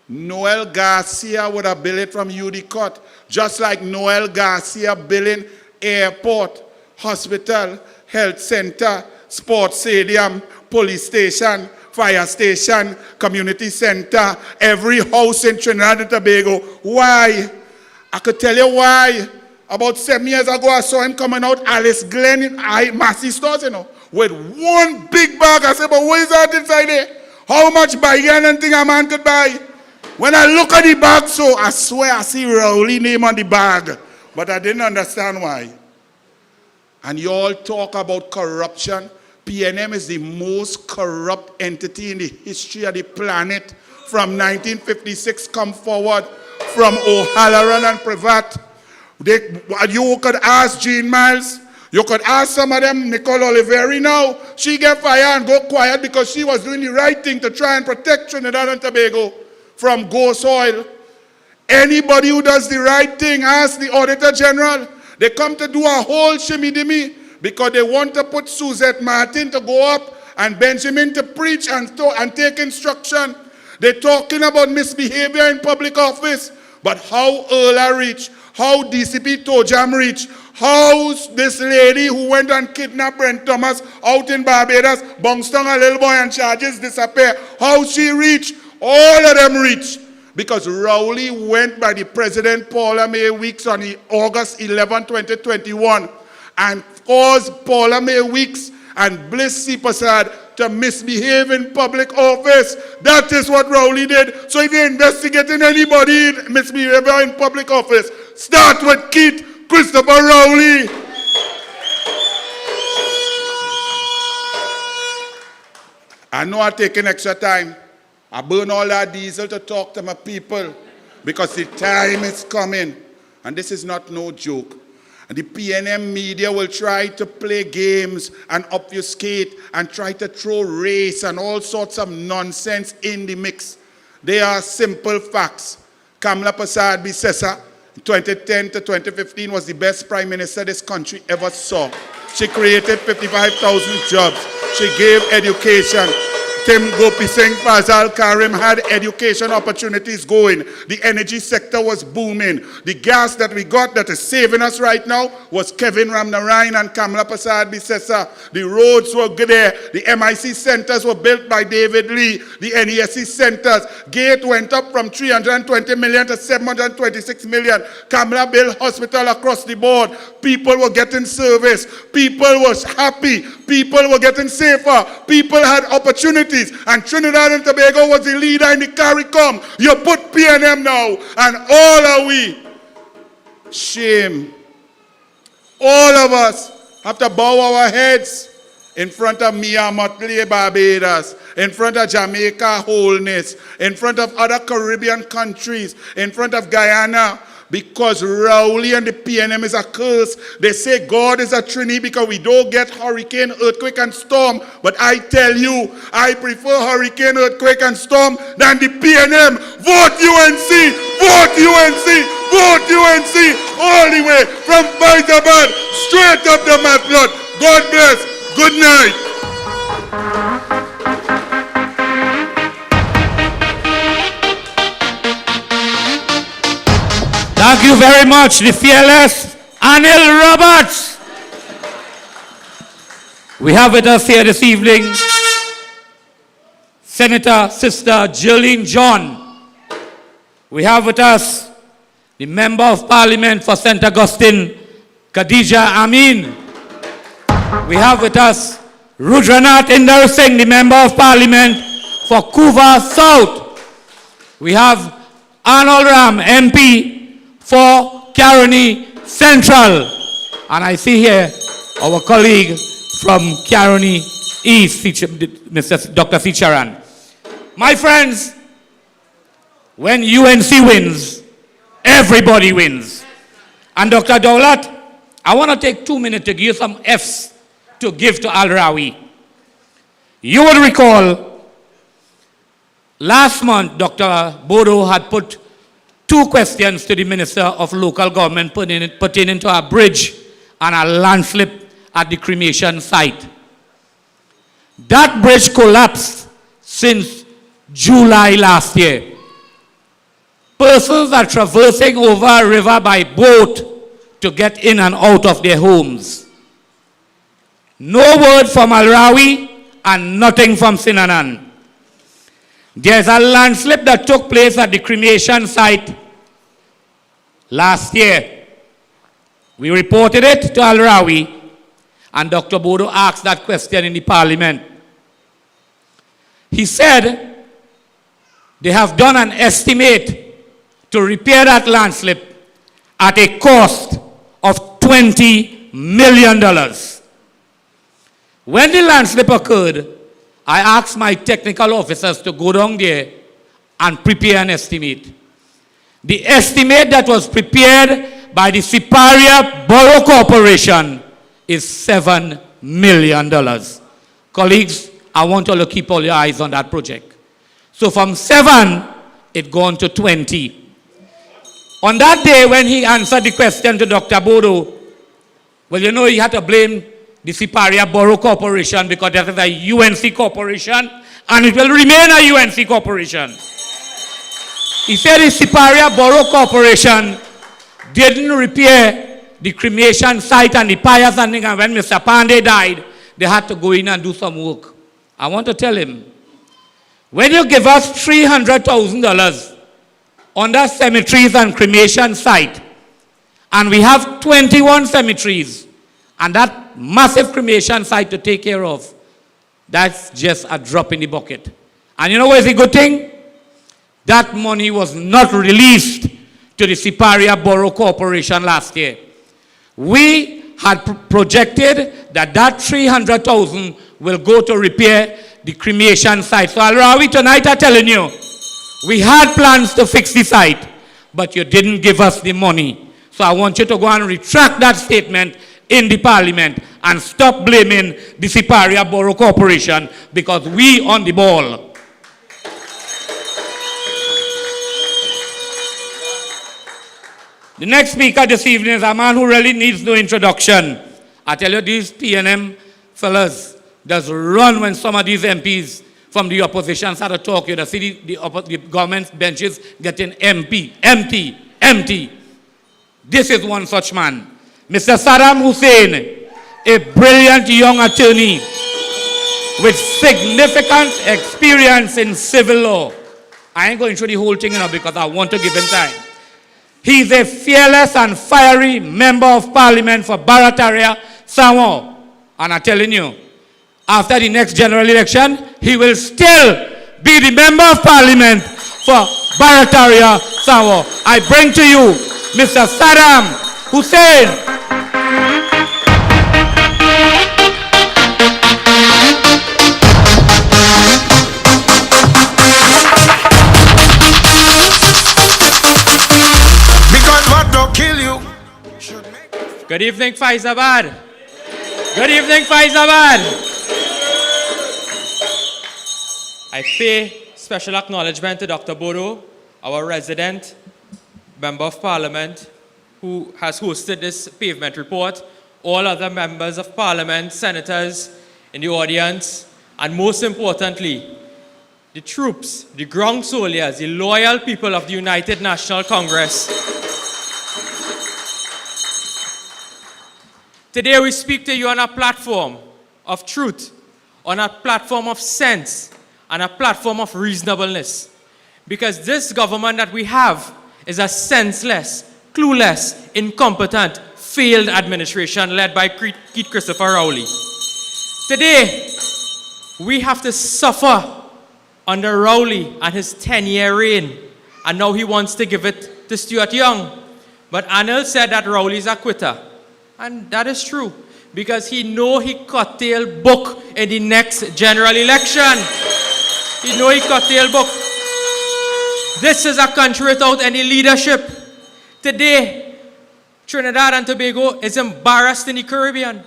Noel Garcia would have built it from UD Cut, just like Noel Garcia building airport, hospital, health center, sports stadium, police station, fire station, community center, every house in Trinidad and Tobago. Why? I could tell you why. About 7 years ago, I saw him coming out Alice Glen in Massey stores, with one big bag. I said, but what is that inside there? How much bargain and thing a man could buy? When I look at the bag, so I swear I see Rowley name on the bag. But I didn't understand why. And you all talk about corruption. PNM is the most corrupt entity in the history of the planet. From 1956 come forward, from O'Halloran and Pravat. You could ask Jean Miles. You could ask some of them, Nicole Oliveri now. She get fired and go quiet because she was doing the right thing to try and protect Trinidad and Tobago from ghost oil. Anybody who does the right thing, ask the Auditor General. They come to do a whole shimmy-dimmy because they want to put Suzette Martin to go up and Benjamin to preach and take instruction. They're talking about misbehavior in public office. But how Erla reach, how DCP Tojam reach, how this lady who went and kidnapped Brent Thomas out in Barbados, bounced on a little boy and charges disappear, how she reach, all of them reach. Because Rowley went by the President Paula May Weeks on August 11, 2021 and caused Paula May Weeks and Bliss C. Prasad to misbehave in public office. That is what Rowley did. So if you're investigating anybody in misbehavior in public office, start with Keith Christopher Rowley. I know I'm taking extra time. I burn all that diesel to talk to my people because the time is coming. And this is not no joke. And the PNM media will try to play games and obfuscate and try to throw race and all sorts of nonsense in the mix. They are simple facts. Kamala Prasad Bisesa, 2010 to 2015, was the best prime minister this country ever saw. She created 55,000 jobs. She gave education. Tim Gopi Singh Fazal Karim had education opportunities going. The energy sector was booming. The gas that we got that is saving us right now was Kevin Ramnarayan and Kamala Prasad Bisesa. The roads were good there. The MIC centers were built by David Lee. The NESC centers. Gate went up from 320 million to 726 million. Kamala built hospital across the board. People were getting service. People was happy. People were getting safer. People had opportunities. And Trinidad and Tobago was the leader in the CARICOM. You put PNM now, and all are we. Shame. All of us have to bow our heads in front of Mia Motley, Barbados, in front of Jamaica, Wholeness, in front of other Caribbean countries, in front of Guyana, because Rowley and the PNM is a curse. They say God is a Trinity because we don't get hurricane, earthquake, and storm. But I tell you, I prefer hurricane, earthquake, and storm than the PNM. Vote UNC! Vote UNC! Vote UNC! All the way from Hyderabad, straight up the Matlock. God bless. Good night. Thank you very much, the fearless Anil Roberts. We have with us here this evening Senator Sister Jolene John. We have with us the Member of Parliament for St. Augustine, Khadija Amin. We have with us Rudranath Inder Singh, the Member of Parliament for Couva South. We have Arnold Ram, MP for Caroni Central. And I see here our colleague from Caroni East, Mr. Dr. Sicharan. My friends, when UNC wins, everybody wins. And Dr. Dowlath, I want to take 2 minutes to give you some F's to give to Al-Rawi. You will recall, last month, Dr. Bodoe had put 2 questions to the Minister of Local Government pertaining to a bridge and a landslip at the cremation site. That bridge collapsed since July last year. Persons are traversing over a river by boat to get in and out of their homes. No word from Al-Rawi and nothing from Sinanan. There's a landslip that took place at the cremation site last year. We reported it to Al-Rawi, and Dr. Bodoe asked that question in the Parliament. He said they have done an estimate to repair that landslip at a cost of $20 million. When the landslip occurred, I asked my technical officers to go down there and prepare an estimate. The estimate that was prepared by the Siparia Borough Corporation is $7 million. Colleagues, I want you to keep all your eyes on that project. So from 7, it gone to 20. On that day when he answered the question to Dr. Bodoe, well, you know, he had to blame the Siparia Borough Corporation because that is a UNC corporation and it will remain a UNC corporation. He said the Siparia Borough Corporation didn't repair the cremation site and the pyres and things, and when Mr. Pandey died, they had to go in and do some work. I want to tell him, when you give us $300,000 on that cemeteries and cremation site, and we have 21 cemeteries, and that massive cremation site to take care of, that's just a drop in the bucket. And you know what is the good thing? That money was not released to the Siparia Borough Corporation last year. We had projected that that $300,000 will go to repair the cremation site. So Al-Rawi, tonight I'm telling you, we had plans to fix the site, but you didn't give us the money. So I want you to go and retract that statement in the Parliament and stop blaming the Siparia Borough Corporation because we on the ball. The next speaker this evening is a man who really needs no introduction. I tell you, these PNM fellas just run when some of these MPs from the opposition start to talk. You see the government benches getting empty. This is one such man. Mr. Saddam Hosein, a brilliant young attorney with significant experience in civil law. I ain't going through the whole thing now because I want to give him time. He's a fearless and fiery member of parliament for Barataria, Samoa. And I'm telling you, after the next general election, he will still be the member of parliament for Barataria Sawo. I bring to you Mr. Saddam Hosein. Because what don't kill you. Good evening, Faizabad. Good evening, Faizabad. I pay special acknowledgement to Dr. Bodoe, our resident member of parliament, who has hosted this pavement report, all other members of parliament, senators in the audience, and most importantly, the troops, the ground soldiers, the loyal people of the United National Congress. Today we speak to you on a platform of truth, on a platform of sense, and a platform of reasonableness. Because this government that we have is a senseless, clueless, incompetent, failed administration led by Keith Christopher Rowley. Today, we have to suffer under Rowley and his 10-year reign, and now he wants to give it to Stuart Young. But Anil said that Rowley's a quitter, and that is true, because he know he curtail book in the next general election. He know he curtail book. This is a country without any leadership. Today, Trinidad and Tobago is embarrassed in the Caribbean.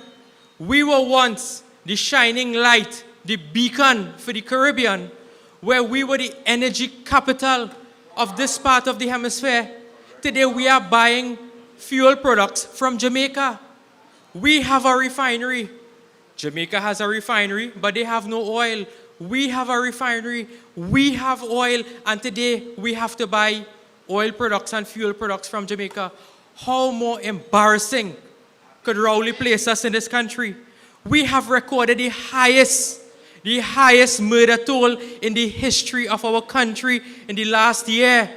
We were once the shining light, the beacon for the Caribbean, where we were the energy capital of this part of the hemisphere. Today we are buying fuel products from Jamaica. We have a refinery. Jamaica has a refinery, but they have no oil. We have a refinery. We have oil, and today we have to buy oil products and fuel products from Jamaica. How more embarrassing could Rowley place us in this country? We have recorded the highest murder toll in the history of our country in the last year.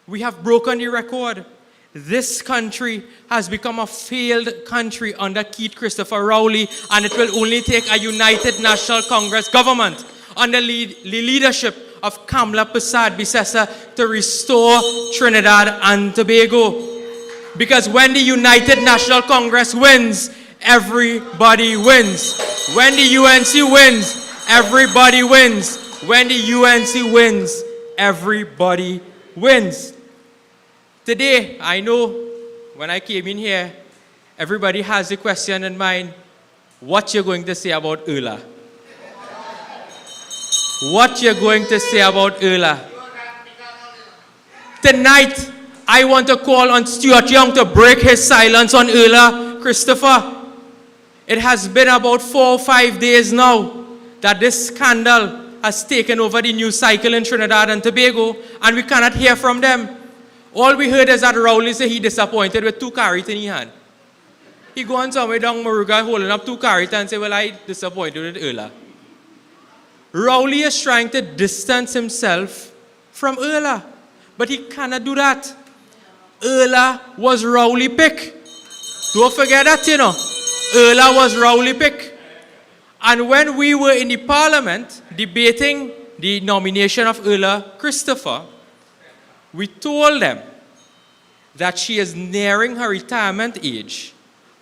We have broken the record. This country has become a failed country under Keith Christopher Rowley, and it will only take a United National Congress government under the leadership of Kamla Persad-Bissessar to restore Trinidad and Tobago. Because when the United National Congress wins, everybody wins. When the UNC wins, everybody wins. When the UNC wins, everybody wins. Today, I know when I came in here, everybody has a question in mind, what you're going to say about Erla. What you're going to say about Erla. Tonight, I want to call on Stuart Young to break his silence on Erla Christopher. It has been about 4 or 5 days now that this scandal has taken over the news cycle in Trinidad and Tobago, and we cannot hear from them. All we heard is that Rowley said he disappointed with 2 carrots in his hand. He go on somewhere down Mayrhoo holding up 2 carrots and say, well, I disappointed with Erla. Rowley is trying to distance himself from Erla, but he cannot do that. Erla was Rowley pick. Don't forget that, you know. Erla was Rowley pick. And when we were in the parliament debating the nomination of Erla Christopher, we told them that she is nearing her retirement age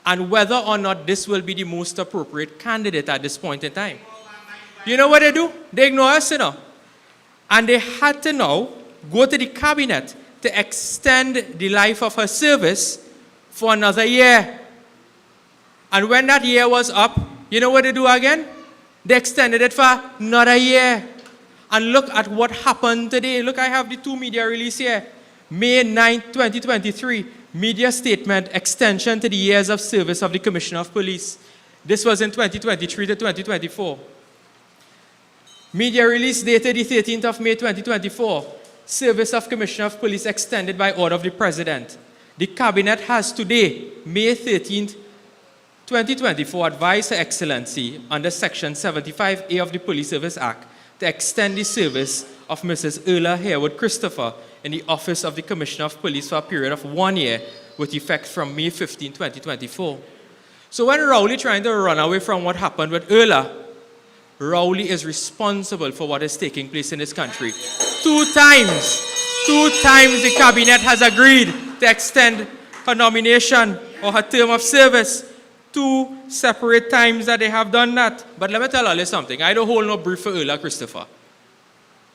and whether or not this will be the most appropriate candidate at this point in time. You know what they do? They ignore us, you know. And they had to now go to the cabinet to extend the life of her service for another year. And when that year was up, you know what they do again? They extended it for another year. And look at what happened today. Look, I have the 2 media release here. May 9, 2023, media statement, extension to the years of service of the Commissioner of Police. This was in 2023 to 2024. Media release dated the 13th of May 2024. Service of Commissioner of Police extended by order of the President. The Cabinet has today, May 13th, 2024, advised Her Excellency under Section 75A of the Police Service Act to extend the service of Mrs. Erla Harewood Christopher in the Office of the Commissioner of Police for a period of 1 year with effect from May 15, 2024. So when Rowley trying to run away from what happened with Erla, Rowley is responsible for what is taking place in this country. 2 times the cabinet has agreed to extend her nomination or her term of service. 2 separate times that they have done that. But let me tell you something. I don't hold no brief for Erla Christopher.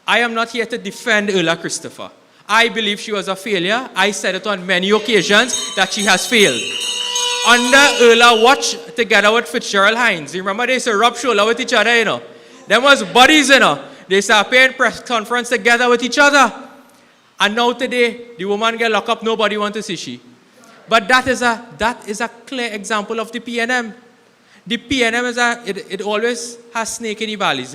I am not here to defend Erla Christopher. I believe she was a failure. I said it on many occasions that she has failed. Under Erla watch together with Fitzgerald Hines. You remember they used to rub shoulder with each other, you know. Them was buddies, you know. They used to appear in press conference together with each other. And now today, the woman get locked up, nobody want to see she. But that is a clear example of the PNM. The PNM it always has snake in the valleys.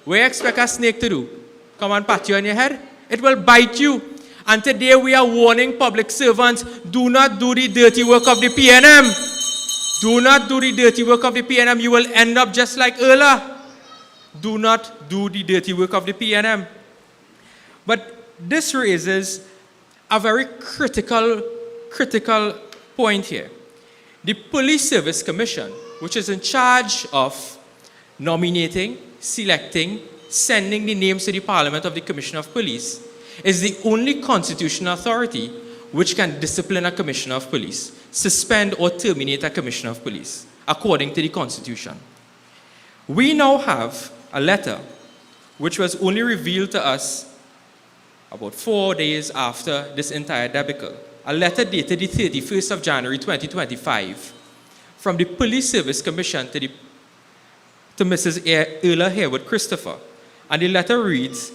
What you expect a snake to do? Come and pat you on your head? It will bite you. And today we are warning public servants, do not do the dirty work of the PNM. Do not do the dirty work of the PNM. You will end up just like Erla. Do not do the dirty work of the PNM. But this raises a very critical point here. The Police Service Commission, which is in charge of nominating, selecting, sending the names to the Parliament of the Commissioner of Police, is the only constitutional authority which can discipline a Commissioner of Police, suspend or terminate a Commissioner of Police, according to the Constitution. We now have a letter which was only revealed to us about 4 days after this entire debacle. A letter dated the 31st of January 2025 from the Police Service Commission to Mrs. Erla Harewood Christopher. And the letter reads,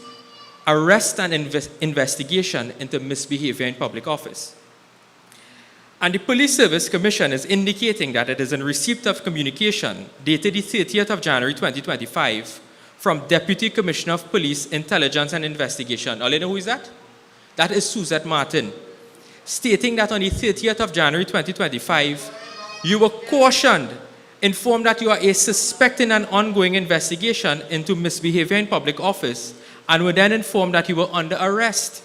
arrest and investigation into misbehavior in public office. And the Police Service Commission is indicating that it is in receipt of communication dated the 30th of January 2025 from Deputy Commissioner of Police Intelligence and Investigation. All you know who is that? That is Suzette Martin, stating that on the 30th of January 2025, you were cautioned, informed that you are a suspect in an ongoing investigation into misbehavior in public office, and were then informed that you were under arrest.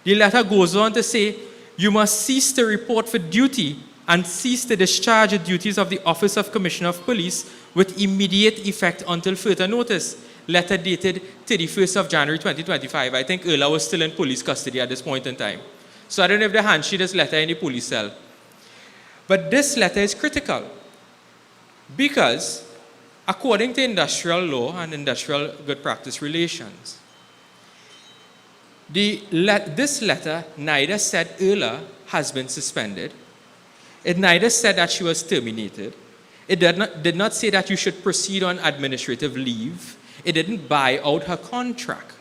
The letter goes on to say, you must cease to report for duty and cease to discharge the duties of the Office of Commissioner of Police with immediate effect until further notice. Letter dated 31st of January 2025. I think Erla was still in police custody at this point in time. So I don't know if they handed this letter in the police cell. But this letter is critical because according to industrial law and industrial good practice relations, this letter neither said Erla has been suspended. It neither said that she was terminated. It did not say that you should proceed on administrative leave. It didn't buy out her contract.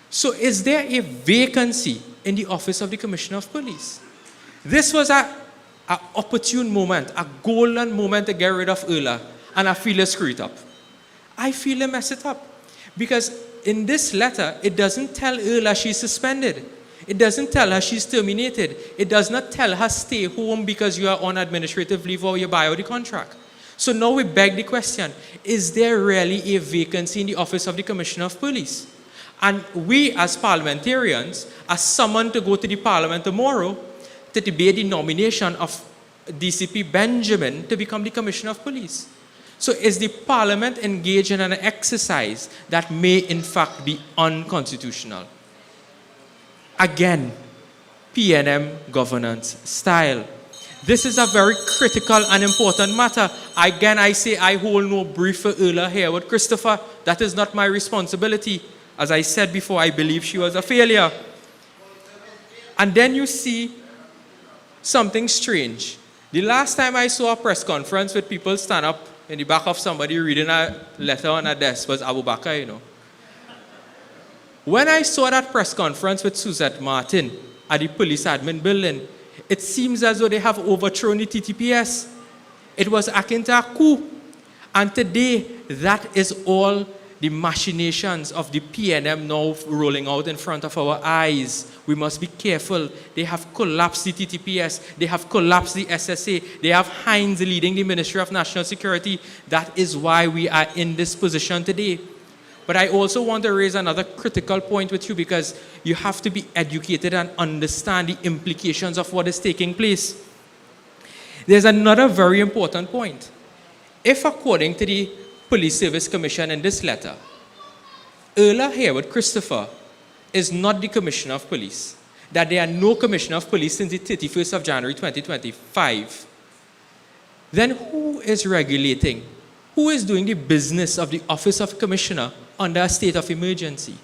So is there a vacancy in the office of the Commissioner of Police? This was an opportune moment, a golden moment to get rid of Erla, and I feel they screw it up. I feel they mess it up. Because in this letter, it doesn't tell Erla she's suspended. It doesn't tell her she's terminated. It does not tell her stay home because you are on administrative leave or you buy out the contract. So now we beg the question, is there really a vacancy in the office of the Commissioner of Police? And we as parliamentarians are summoned to go to the Parliament tomorrow to debate the nomination of DCP Benjamin to become the Commissioner of Police. So is the Parliament engaged in an exercise that may in fact be unconstitutional? Again, PNM governance style. This is a very critical and important matter. Again, I say I hold no brief for Erla Harewood Christopher. That is not my responsibility. As I said before, I believe she was a failure. And then you see something strange. The last time I saw a press conference with people stand up in the back of somebody reading a letter on a desk was Abu Bakr, you know. When I saw that press conference with Suzette Martin at the police admin building, it seems as though they have overthrown the TTPS. It was akin to a coup. And today, that is all the machinations of the PNM now rolling out in front of our eyes. We must be careful. They have collapsed the TTPS. They have collapsed the SSA. They have Hines leading the Ministry of National Security. That is why we are in this position today. But I also want to raise another critical point with you because you have to be educated and understand the implications of what is taking place. There's another very important point. If according to the Police Service Commission in this letter. Earlier here with Christopher is not the Commissioner of Police, that there are no Commissioner of Police since the 31st of January 2025. Then who is regulating? Who is doing the business of the Office of Commissioner under a state of emergency?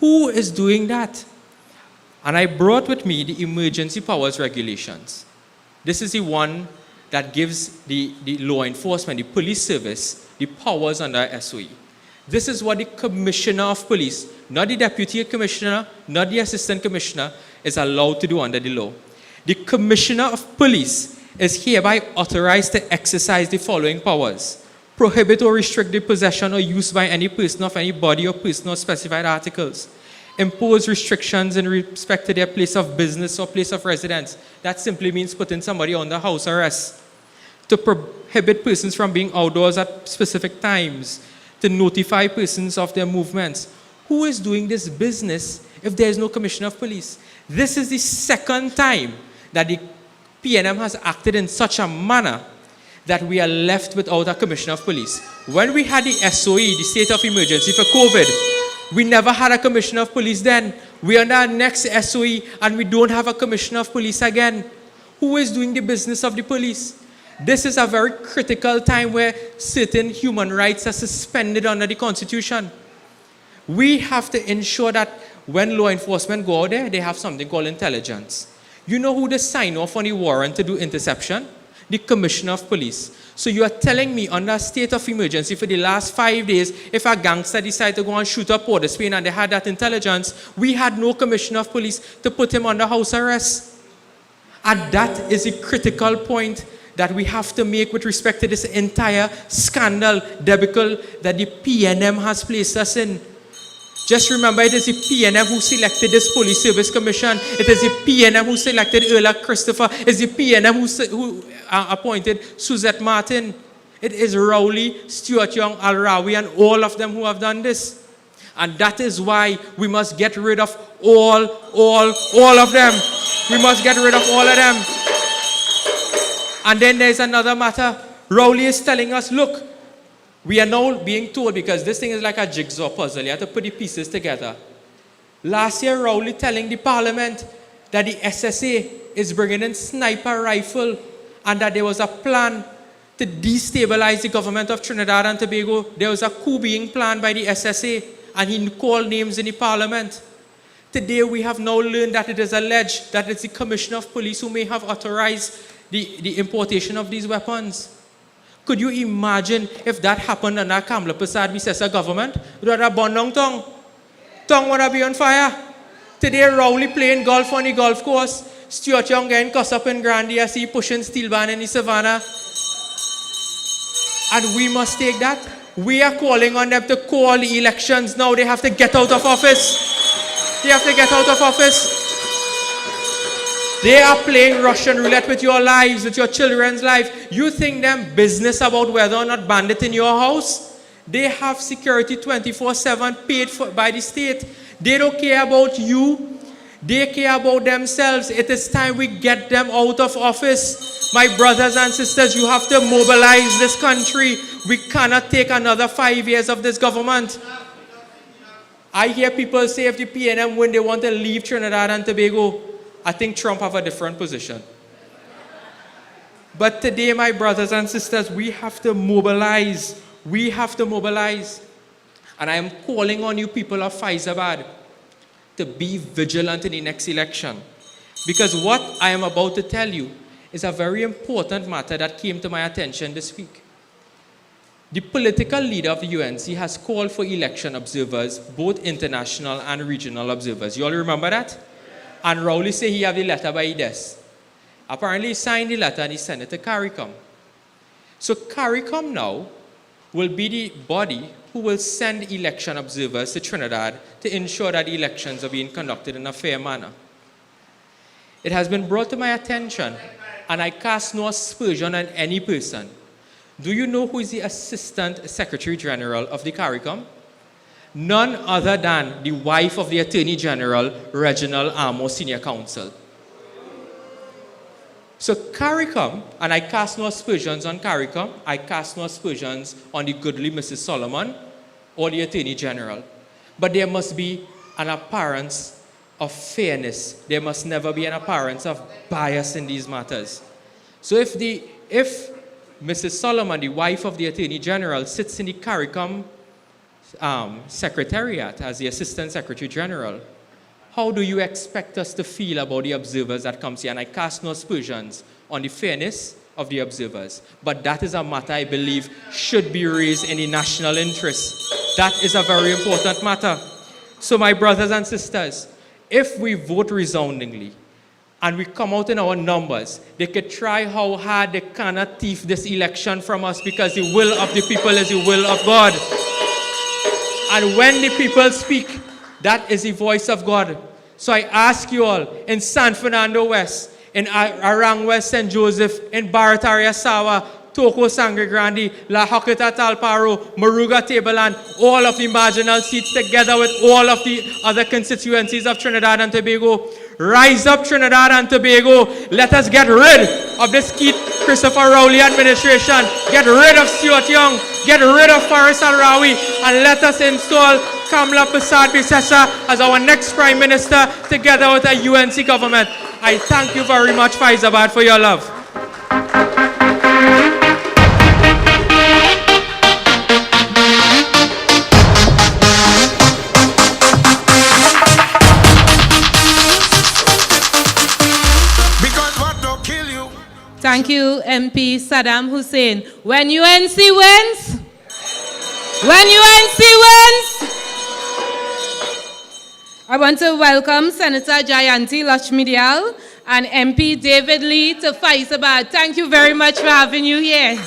Who is doing that? And I brought with me the emergency powers regulations. This is the one that gives the law enforcement, the police service, the powers under SOE. This is what the Commissioner of Police, not the Deputy Commissioner, not the Assistant Commissioner, is allowed to do under the law. The Commissioner of Police is hereby authorized to exercise the following powers: prohibit or restrict the possession or use by any person of any body or person or specified articles. Impose restrictions in respect to their place of business or place of residence. That simply means putting somebody under house arrest. To prohibit persons from being outdoors at specific times. To notify persons of their movements. Who is doing this business if there is no Commissioner of Police? This is the second time that the PNM has acted in such a manner that we are left without a Commissioner of Police. When we had the SOE, the state of emergency for COVID, we never had a Commissioner of Police then. We are under our next SOE and we don't have a Commissioner of Police again. Who is doing the business of the police? This is a very critical time where certain human rights are suspended under the Constitution. We have to ensure that when law enforcement go out there, they have something called intelligence. You know who they sign off on the warrant to do interception? The Commissioner of Police. So you are telling me under a state of emergency for the last 5 days, if a gangster decided to go and shoot up Port of Spain and they had that intelligence, we had no Commissioner of Police to put him under house arrest. And that is a critical point that we have to make with respect to this entire scandal, debacle that the PNM has placed us in. Just remember, it is the PNM who selected this Police Service Commission. It is the PNM who selected Erla Christopher. It is the PNM who appointed Suzette Martin. It is Rowley, Stuart Young, Al Rawi, and all of them who have done this. And that is why we must get rid of all of them. We must get rid of all of them. And then there's another matter. Rowley is telling us, look, we are now being told, because this thing is like a jigsaw puzzle, you have to put the pieces together. Last year, Rowley telling the Parliament that the SSA is bringing in sniper rifle and that there was a plan to destabilize the government of Trinidad and Tobago. There was a coup being planned by the SSA and he called names in the Parliament. Today, we have now learned that it is alleged that it's the Commissioner of Police who may have authorized the importation of these weapons. Could you imagine if that happened under Kamla Prasad Visesa government? Would have burned down Tong. Tong would be on fire. Today, Rowley playing golf on the golf course. Stuart Young getting cussed up in Grandy as he pushing steel band in the savannah. And we must take that. We are calling on them to call the elections now. They have to get out of office. They have to get out of office. They are playing Russian roulette with your lives, with your children's life. You think them business about whether or not bandit in your house? They have security 24/7 paid for by the state. They don't care about you. They care about themselves. It is time we get them out of office. My brothers and sisters, you have to mobilize this country. We cannot take another 5 years of this government. I hear people say if the PNM win, they want to leave Trinidad and Tobago. I think Trump have a different position. But today, my brothers and sisters, we have to mobilize. We have to mobilize. And I am calling on you people of Faizabad to be vigilant in the next election. Because what I am about to tell you is a very important matter that came to my attention this week. The political leader of the UNC has called for election observers, both international and regional observers. You all remember that? And Rowley said he have the letter by his desk. Apparently he signed the letter and he sent it to CARICOM. So CARICOM now will be the body who will send election observers to Trinidad to ensure that the elections are being conducted in a fair manner. It has been brought to my attention, and I cast no aspersion on any person. Do you know who is the Assistant Secretary General of the CARICOM? None other than the wife of the Attorney General, Reginald Amo, Senior Counsel. So CARICOM, and I cast no aspersions on CARICOM, I cast no aspersions on the goodly Mrs. Solomon or the Attorney General. But there must be an appearance of fairness. There must never be an appearance of bias in these matters. So if Mrs. Solomon, the wife of the Attorney General, sits in the CARICOM Secretariat as the Assistant Secretary General, how do you expect us to feel about the observers that comes here? And I cast no aspersions on the fairness of the observers. But that is a matter I believe should be raised in the national interest. That is a very important matter. So my brothers and sisters, if we vote resoundingly and we come out in our numbers, they could try how hard they cannot thief this election from us, because the will of the people is the will of God. And when the people speak, that is the voice of God. So I ask you all, in San Fernando West, in Arang West St. Joseph, in Barataria Sawa, Toko Sangre Grande, La Hoqueta Talparo, Maruga Tableland, all of the marginal seats together with all of the other constituencies of Trinidad and Tobago. Rise up, Trinidad and Tobago. Let us get rid of this Keith Christopher Rowley administration. Get rid of Stuart Young. Get rid of Faris Al-Rawi. And let us install Kamla Prasad-Bisesa as our next Prime Minister together with a UNC government. I thank you very much, Faizabad, for your love. Thank you, MP Saddam Hussein. When UNC wins, I want to welcome Senator Jayanti Lakshmidial and MP David Lee to Faizabad. Thank you very much for having you here.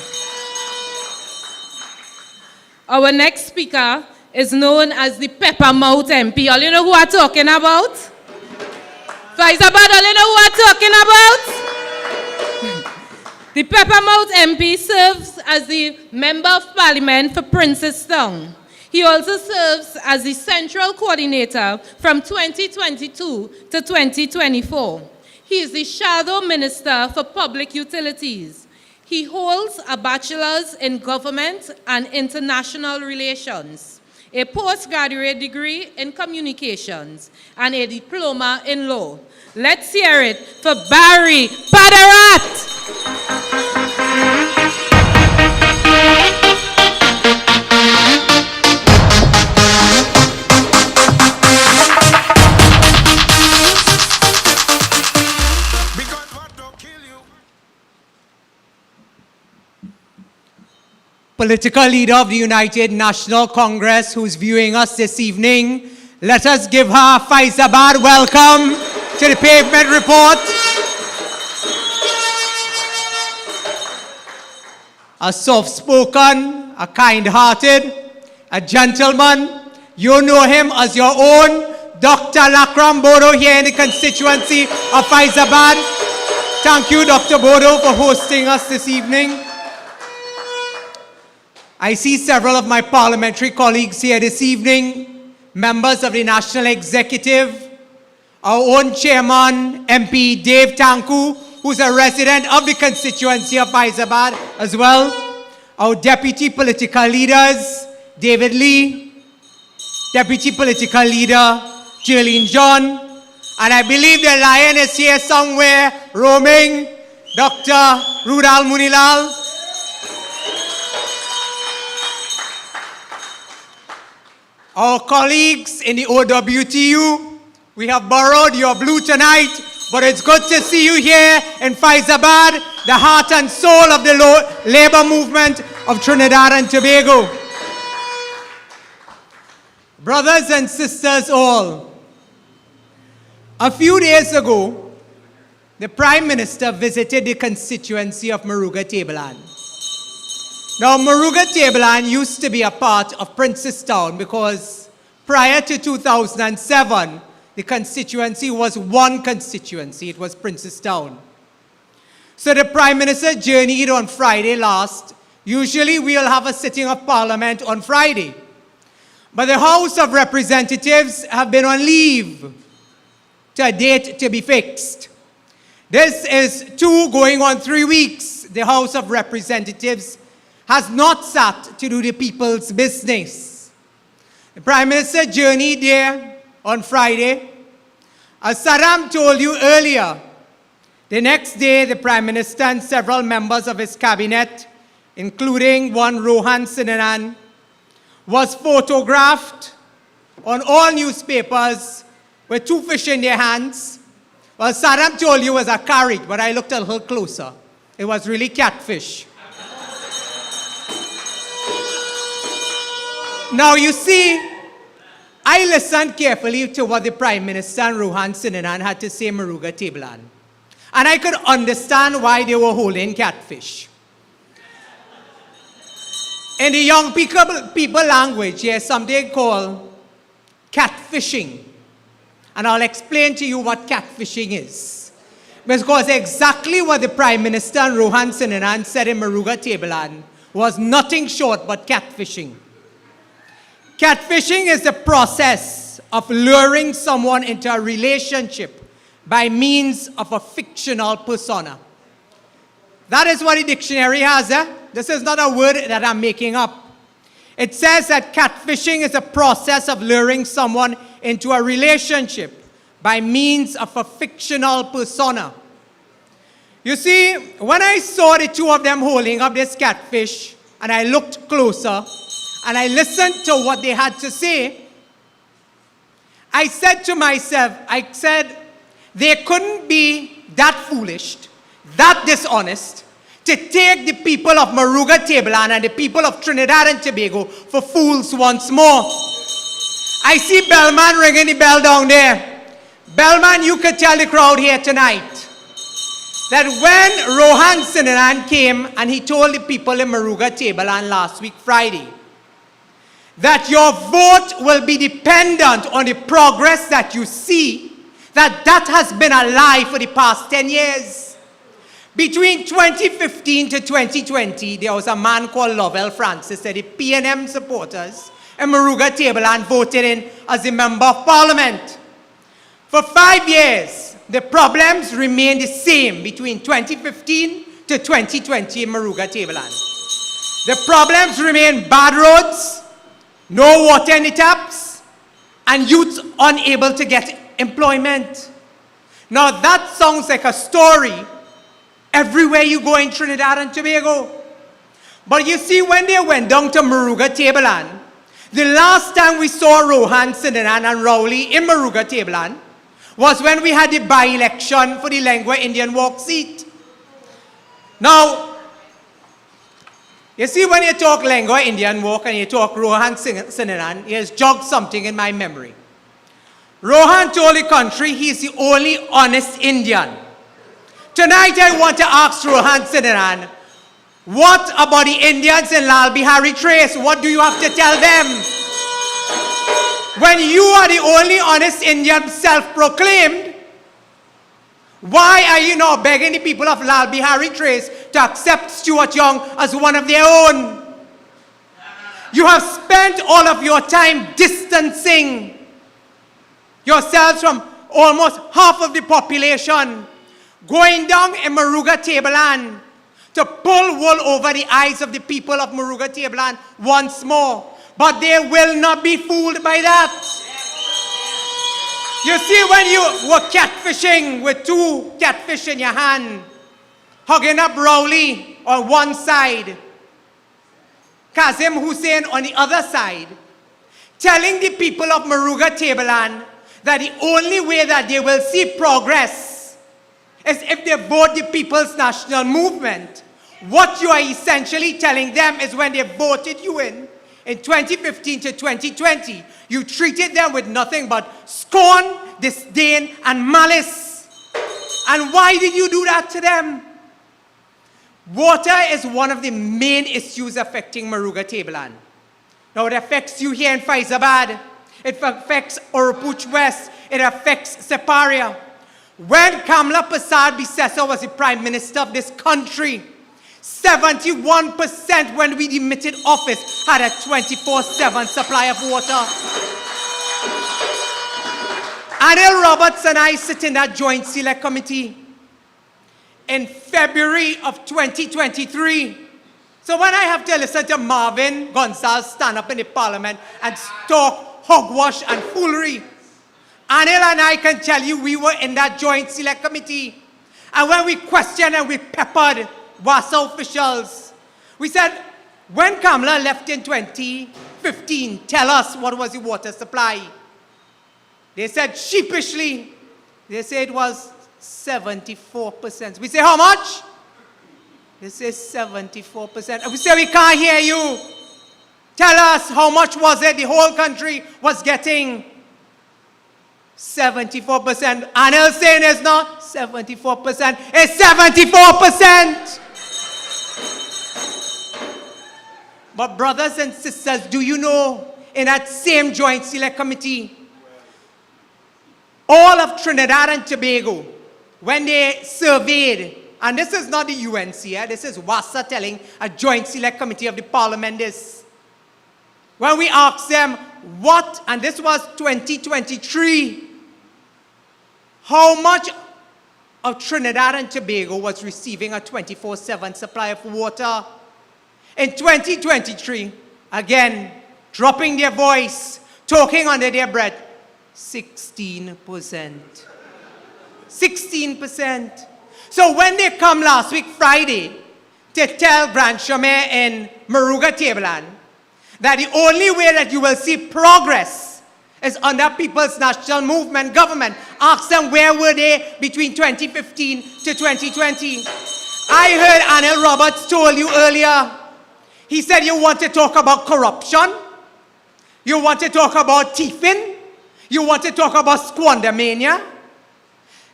Our next speaker is known as the Peppermouth MP. All you know who I'm talking about? Faizabad, all you know who I'm talking about? The Peppermouth MP serves as the Member of Parliament for Princestown. He also serves as the Central Coordinator from 2022 to 2024. He is the Shadow Minister for Public Utilities. He holds a Bachelor's in Government and International Relations, a postgraduate degree in Communications, and a diploma in Law. Let's hear it for Barry Padarath. Political leader of the United National Congress who's viewing us this evening, let us give her Faizabad welcome to the Pavement Report. A soft-spoken, a kind-hearted, a gentleman. You know him as your own Dr. Lackram Bodoe here in the constituency of Faizabad. Thank you, Dr. Bodoe, for hosting us this evening. I see several of my parliamentary colleagues here this evening, members of the National Executive, our own chairman, MP Dave Tanku, who's a resident of the constituency of Faizabad as well, our deputy political leaders, David Lee, deputy political leader, Jillian John, and I believe the lion is here somewhere, roaming, Dr. Rudal Munilal. Our colleagues in the OWTU, we have borrowed your blue tonight, but it's good to see you here in Faizabad, the heart and soul of the labor movement of Trinidad and Tobago. Brothers and sisters all, a few days ago, the Prime Minister visited the constituency of Maruga Tableland. Now, Maruga Tableland used to be a part of Princestown because prior to 2007, the constituency was one constituency. It was Princestown. So the Prime Minister journeyed on Friday last. Usually we'll have a sitting of Parliament on Friday. But the House of Representatives have been on leave to a date to be fixed. This is 2 going on 3 weeks. The House of Representatives has not sat to do the people's business. The Prime Minister journeyed there on Friday. As Saddam told you earlier, the next day the Prime Minister and several members of his cabinet, including one Rohan Sinanan, was photographed on all newspapers with 2 fish in their hands. Well, Saddam told you it was a carrot, but I looked a little closer. It was really catfish. Now you see, I listened carefully to what the Prime Minister and Rohan Sinanan had to say in Mayrhoo Tableland. And I could understand why they were holding catfish. In the young people language, there's something called catfishing. And I'll explain to you what catfishing is. Because exactly what the Prime Minister and Rohan Sinanan said in Mayrhoo Tableland was nothing short but catfishing. Catfishing is the process of luring someone into a relationship by means of a fictional persona. That is what the dictionary has. This is not a word that I'm making up. It says that catfishing is a process of luring someone into a relationship by means of a fictional persona. You see, when I saw the 2 of them holding up this catfish, and I looked closer, and I listened to what they had to say, I said to myself, they couldn't be that foolish, that dishonest, to take the people of Mayrhoo Tableland and the people of Trinidad and Tobago for fools once more. I see Bellman ringing the bell down there. Bellman, you could tell the crowd here tonight that when Rohan Sinanan came and he told the people in Mayrhoo Tableland last week, Friday, that your vote will be dependent on the progress that you see, that has been a lie for the past 10 years. Between 2015 to 2020, there was a man called Lovell Francis that the PNM supporters in Mayrhoo Tableland voted in as a member of parliament. For 5 years, the problems remained the same between 2015 to 2020 in Mayrhoo Tableland. The problems remain bad roads, no water in the taps, and youth unable to get employment. Now that sounds like a story everywhere you go in Trinidad and Tobago. But you see, when they went down to Mayrhoo Tableland, the last time we saw Rohan Sinanan and Rowley in Mayrhoo Tableland was when we had the by-election for the Lengua Indian Walk seat. Now, you see, when you talk Lengua Indian Walk and you talk Rohan Sinanan, he has jogged something in my memory. Rohan told the country he's the only honest Indian. Tonight I want to ask Rohan Sinanan, what about the Indians in Lal Bihari Trace? What do you have to tell them? When you are the only honest Indian self-proclaimed, why are you now begging the people of Lal Bihari Trace to accept Stuart Young as one of their own? You have spent all of your time distancing yourselves from almost half of the population, going down in Mayrhoo Tableland to pull wool over the eyes of the people of Mayrhoo Tableland once more. But they will not be fooled by that. You see, when you were catfishing with 2 catfish in your hand, hugging up Rowley on one side, Kazim Hosein on the other side, telling the people of Mayrhoo Tableland that the only way that they will see progress is if they vote the People's National Movement. What you are essentially telling them is when they voted you in 2015 to 2020, you treated them with nothing but scorn, disdain, and malice. And why did you do that to them? Water is one of the main issues affecting Mayrhoo Tableland. Now it affects you here in Faizabad. It affects Oropuch West. It affects Separia. When Kamla Prasad Bisesa was the Prime Minister of this country, 71% when we demitted office had a 24/7 supply of water. Anil Roberts and I sit in that joint select committee. in February of 2023. So when I have to listen to Marvin Gonzalez stand up in the parliament and talk hogwash and foolery, Anil and I can tell you we were in that joint select committee. And when we questioned and we peppered WASA officials, we said, when Kamala left in 2015, tell us what was the water supply. They said sheepishly, they said it was 74%. We say, how much? They say 74%. And we say, we can't hear you. Tell us how much was it the whole country was getting. 74%. Anil saying it's not 74%. It's 74%. But brothers and sisters, do you know, in that same joint select committee, all of Trinidad and Tobago, when they surveyed, and this is not the UNC, this is WASA telling a joint select committee of the parliament this, when we asked them what, and this was 2023, how much of Trinidad and Tobago was receiving a 24/7 supply of water. In 2023, again, dropping their voice, talking under their breath, 16%. 16%. So when they come last week, Friday, to tell Grand Shame in Mayrhoo Tableland that the only way that you will see progress is under People's National Movement government, ask them where were they between 2015 to 2020. I heard Anil Roberts told you earlier, he said you want to talk about corruption, you want to talk about thieving, you want to talk about squandermania.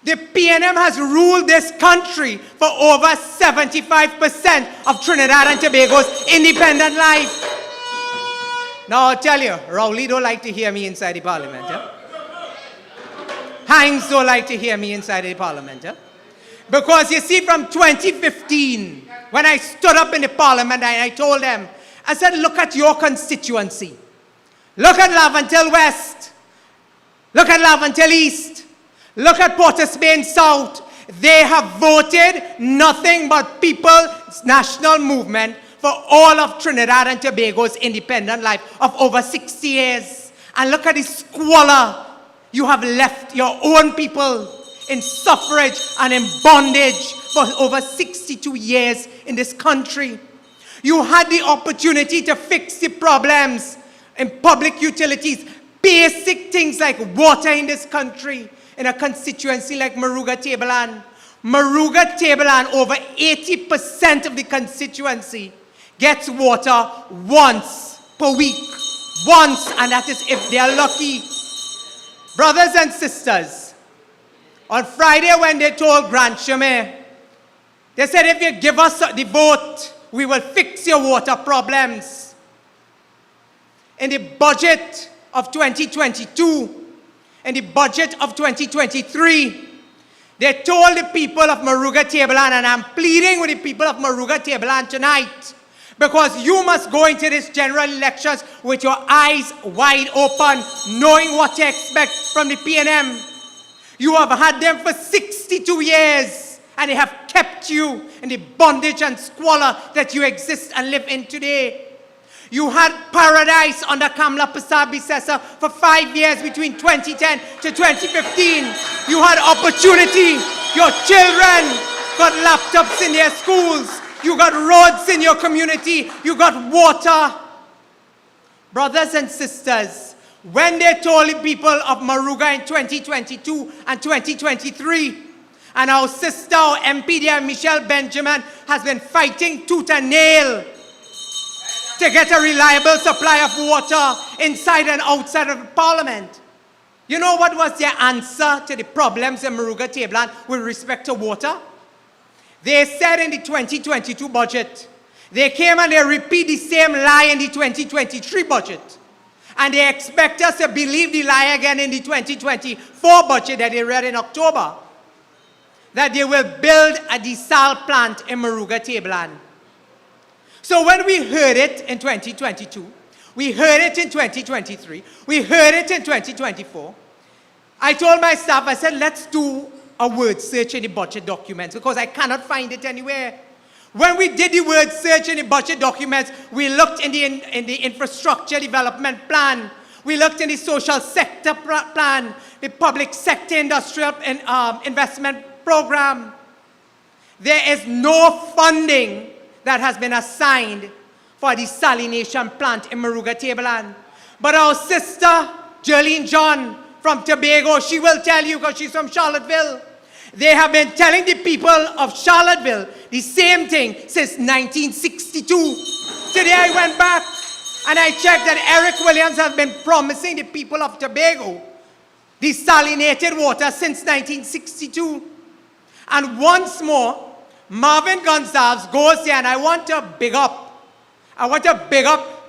The PNM has ruled this country for over 75% of Trinidad and Tobago's independent life. Now I'll tell you, Rowley don't like to hear me inside the parliament. Hanks don't like to hear me inside the parliament. Because you see, from 2015, when I stood up in the parliament and I told them, I said, look at your constituency. Look at Laventille West. Look at Laventille East. Look at Port of Spain South. They have voted nothing but People's National Movement for all of Trinidad and Tobago's independent life of over 60 years. And look at the squalor. You have left your own people in suffrage and in bondage for over 62 years in this country. You had the opportunity to fix the problems in public utilities, basic things like water in this country, in a constituency like Mayrhoo Tableland. Mayrhoo Tableland, over 80% of the constituency gets water once per week. Once, and that is if they are lucky. Brothers and sisters, on Friday when they told Grand Shame, they said if you give us the vote, we will fix your water problems. In the budget of 2022, in the budget of 2023, they told the people of Mayrhoo Tableland, and I'm pleading with the people of Mayrhoo Tableland tonight, because you must go into this general elections with your eyes wide open, knowing what to expect from the PNM. You have had them for 62 years, and they have kept you in the bondage and squalor that you exist and live in today. You had paradise under Kamla Persad-Bissessar for 5 years between 2010 to 2015. You had opportunity. Your children got laptops in their schools. You got roads in your community. You got water. Brothers and sisters, when they told the people of Mayrhoo in 2022 and 2023, and our sister, our MP there, Michelle Benjamin, has been fighting tooth and nail to get a reliable supply of water inside and outside of the parliament. You know what was their answer to the problems in Mayrhoo Tableland with respect to water? They said in the 2022 budget, they came and they repeat the same lie in the 2023 budget. And they expect us to believe the lie again in the 2024 budget that they read in October, that they will build a desal plant in Mayrhoo Tableland. So when we heard it in 2022, we heard it in 2023, we heard it in 2024, I told my staff, I said, let's do a word search in the budget documents because I cannot find it anywhere. When we did the word search in the budget documents, we looked in the infrastructure development plan. We looked in the social sector plan, the public sector industrial investment program. There is no funding that has been assigned for the desalination plant in Mayrhoo Tableland. But our sister, Jerlene John from Tobago, she will tell you because she's from Charlottesville. They have been telling the people of Charlottesville the same thing since 1962. Today I went back and I checked that Eric Williams has been promising the people of Tobago desalinated water since 1962. And once more, Marvin Gonsalves goes there, and I want to big up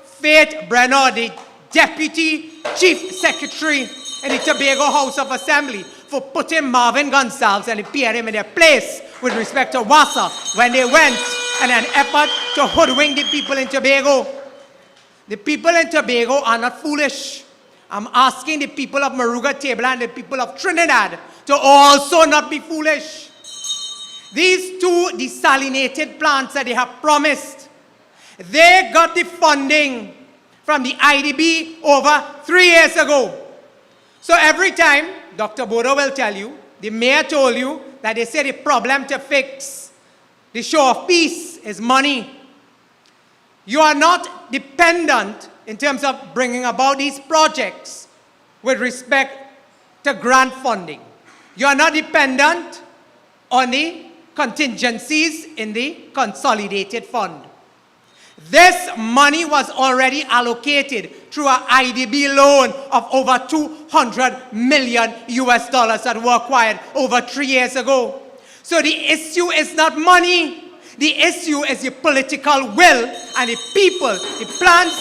Faith Brenner, the Deputy Chief Secretary in the Tobago House of Assembly, for putting Marvin Gonsalves and the PNM in their place with respect to WASA when they went in an effort to hoodwink the people in Tobago. The people in Tobago are not foolish. I'm asking the people of Mayrhoo Tableland and the people of Trinidad to also not be foolish. These two desalinated plants that they have promised, they got the funding from the IDB over 3 years ago. So every time, Dr. Bodoe will tell you, the mayor told you that they say the problem to fix the show of peace is money. You are not dependent in terms of bringing about these projects with respect to grant funding. You are not dependent on the contingencies in the consolidated fund. This money was already allocated through an IDB loan of over $200 million that were acquired over 3 years ago. So the issue is not money. The issue is the political will and the people, the plans,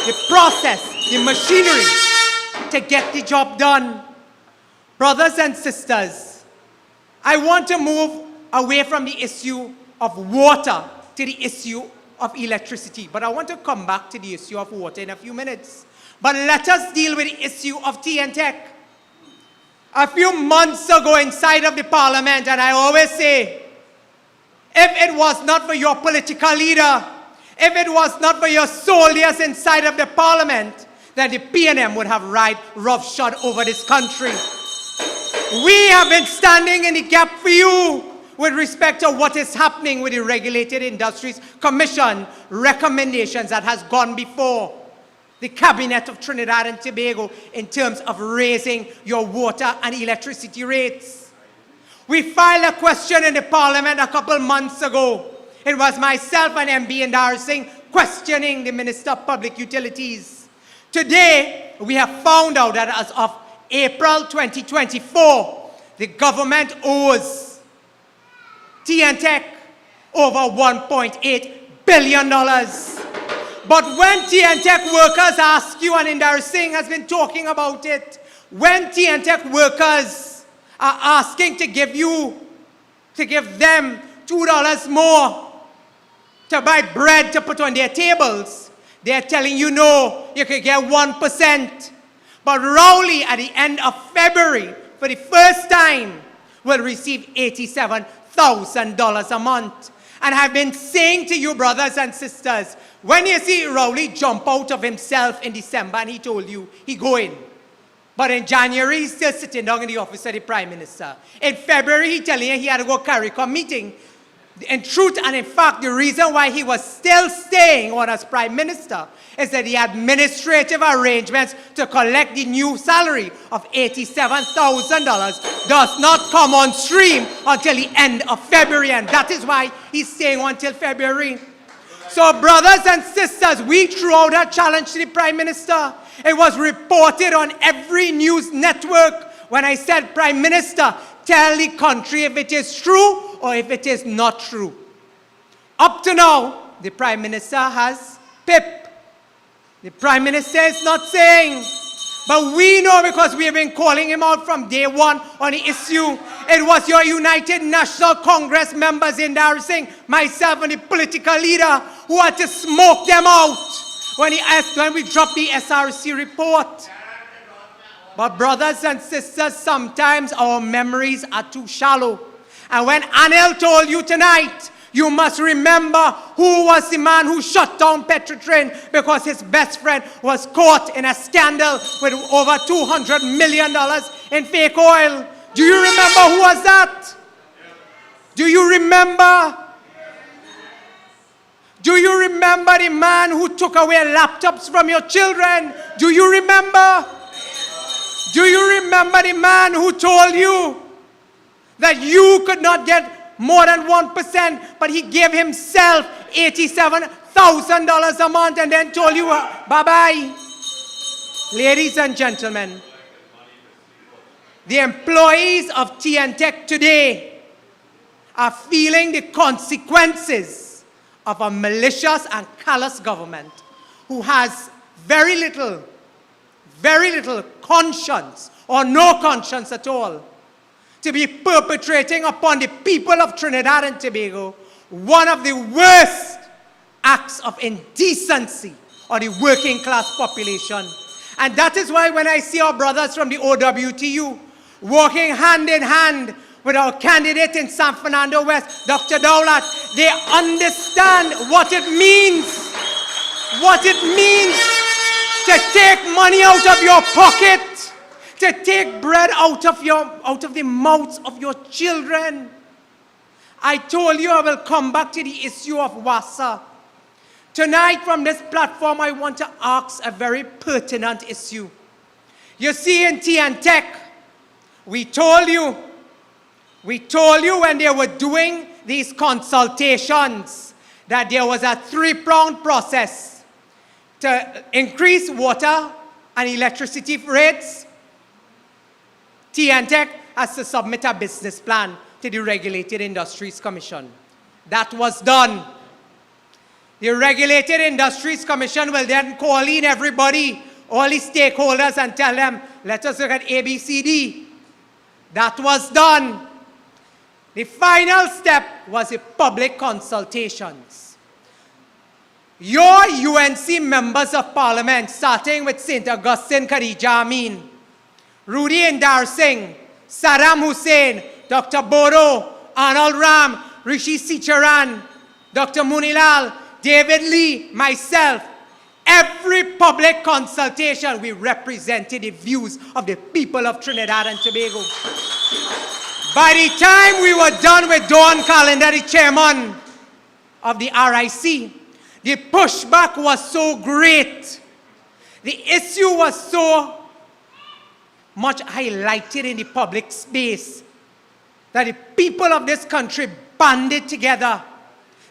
the process, the machinery to get the job done. Brothers and sisters, I want to move away from the issue of water to the issue of electricity. But I want to come back to the issue of water in a few minutes. But let us deal with the issue of tea and tech. A few months ago inside of the parliament, and I always say, if it was not for your political leader, if it was not for your soldiers inside of the parliament, then the PNM would have ride roughshod over this country. We have been standing in the gap for you with respect to what is happening with the Regulated Industries Commission recommendations that has gone before the Cabinet of Trinidad and Tobago in terms of raising your water and electricity rates. We filed a question in the Parliament a couple months ago. It was myself and MB Indar Singh questioning the Minister of Public Utilities. Today, we have found out that as of April 2024, the government owes T&Tech over $1.8 billion. But when T&Tech workers ask you, and Indar Singh has been talking about it, when T&Tech workers are asking to give them $2 more to buy bread to put on their tables, they're telling you no, you can get 1%. But Rowley at the end of February, for the first time, will receive $87,000 a month. And I've been saying to you, brothers and sisters, when you see Rowley jump out of himself in December and he told you he going, but in January he's still sitting down in the office of the Prime Minister. In February he telling you he had to go CARICOM meeting. In truth and in fact, the reason why he was still staying on as Prime Minister is that the administrative arrangements to collect the new salary of $87,000 does not come on stream until the end of February, and that is why he's staying until February. So brothers and sisters, we threw out a challenge to the Prime Minister. It was reported on every news network when I said, Prime Minister, tell the country if it is true or if it is not true. Up to now, the Prime Minister has pip. The Prime Minister is not saying. But we know, because we have been calling him out from day one on the issue. It was your United National Congress members in Indar Singh, myself and the political leader who had to smoke them out when we dropped the SRC report. But brothers and sisters, sometimes our memories are too shallow. And when Anil told you tonight, you must remember who was the man who shut down Petrotrin because his best friend was caught in a scandal with over $200 million in fake oil. Do you remember who was that? Do you remember? Do you remember the man who took away laptops from your children? Do you remember? Do you remember the man who told you that you could not get more than 1%, but he gave himself $87,000 a month and then told you, bye-bye? Ladies and gentlemen, the employees of TNTech today are feeling the consequences of a malicious and callous government who has very little conscience or no conscience at all to be perpetrating upon the people of Trinidad and Tobago one of the worst acts of indecency on the working class population. And that is why when I see our brothers from the OWTU walking hand in hand with our candidate in San Fernando West, Dr. Dowlath, they understand what it means. What it means to take money out of your pocket, to take bread out of the mouths of your children. I told you I will come back to the issue of WASA. Tonight from this platform, I want to ask a very pertinent issue. You see, in TNTech, we told you when they were doing these consultations that there was a three-pronged process to increase water and electricity rates. TNTech has to submit a business plan to the Regulated Industries Commission. That was done. The Regulated Industries Commission will then call in everybody, all the stakeholders, and tell them, let us look at ABCD. That was done. The final step was the public consultations. Your UNC members of parliament, starting with St. Augustine Khadija Amin, Rudy Indar Singh, Saddam Hussein, Dr. Bodoe, Arnold Ram, Rishi Sicharan, Dr. Munilal, David Lee, myself, every public consultation, we represented the views of the people of Trinidad and Tobago. By the time we were done with Dawn Calendar, the chairman of the RIC, the pushback was so great. The issue was so much highlighted in the public space that the people of this country banded together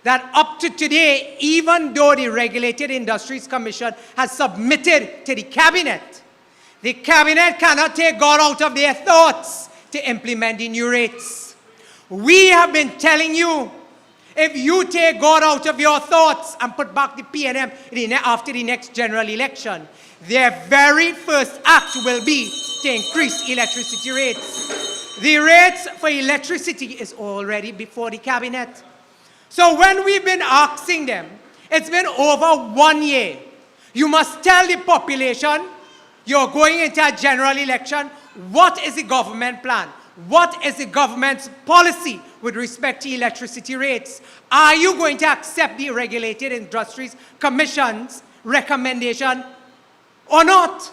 that up to today, even though the Regulated Industries Commission has submitted to the cabinet cannot take God out of their thoughts to implement the new rates. We have been telling you, if you take God out of your thoughts and put back the PNM after the next general election, their very first act will be to increase electricity rates. The rates for electricity is already before the cabinet. So when we've been asking them, it's been over 1 year. You must tell the population you're going into a general election. What is the government plan? What is the government's policy with respect to electricity rates? Are you going to accept the Regulated Industries Commission's recommendation or not?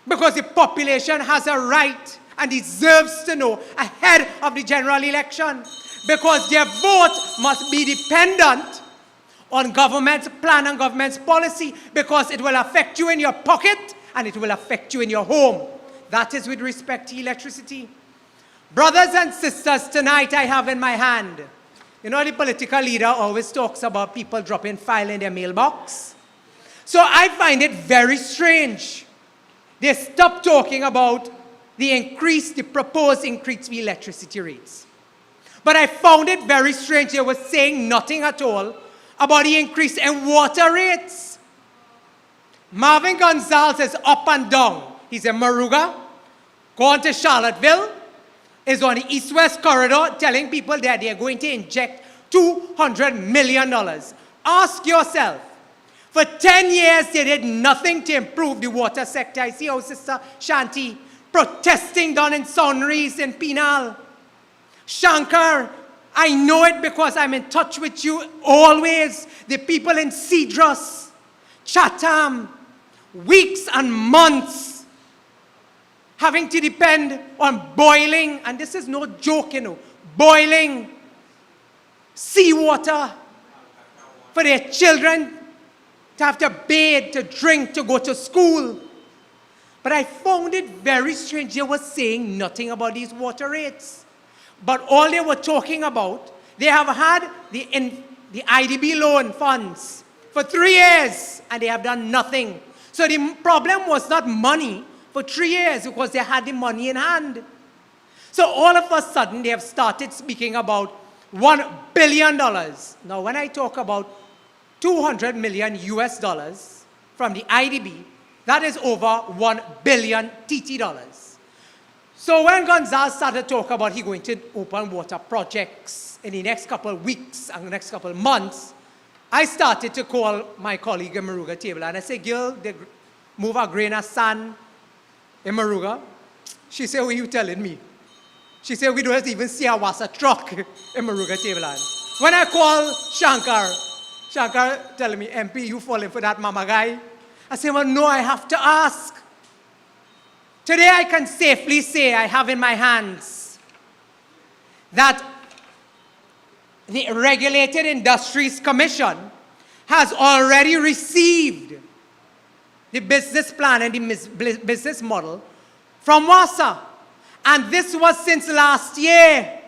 Because the population has a right and deserves to know ahead of the general election. Because their vote must be dependent on government's plan and government's policy, because it will affect you in your pocket and it will affect you in your home. That is with respect to electricity. Brothers and sisters, tonight I have in my hand, you know, the political leader always talks about people dropping file in their mailbox. So I find it very strange. They stopped talking about the proposed increase in electricity rates. But I found it very strange they were saying nothing at all about the increase in water rates. Marvin Gonzalez is up and down. He's in Mayrhoo, going to Charlottesville, is on the east-west corridor telling people that they're going to inject $200 million. Ask yourself, for 10 years they did nothing to improve the water sector. I see our sister Shanti. protesting down in Sonris in Penal. Shankar, I know it because I'm in touch with you always. The people in Cedros, Chatham, weeks and months having to depend on boiling, and this is no joke, you know, boiling seawater for their children to have to bathe, to drink, to go to school. But I found it very strange. They were saying nothing about these water rates. But all they were talking about, they have had the IDB loan funds for 3 years, and they have done nothing. So the problem was not money for 3 years, because they had the money in hand. So all of a sudden, they have started speaking about $1 billion. Now, when I talk about 200 million US dollars from the IDB, that is over 1 billion TT dollars. So when Gonzalez started talking about he going to open water projects in the next couple of weeks and the next couple of months, I started to call my colleague in Mayrhoo table, and I said, girl, they move a grain of sand in Mayrhoo. She said, what are you telling me? She said, we don't even see a water truck in Mayrhoo table. When I call Shankar telling me, MP, you falling for that mama guy? I said, well, no, I have to ask. Today I can safely say I have in my hands that the Regulated Industries Commission has already received the business plan and the business model from WASA. And this was since last year.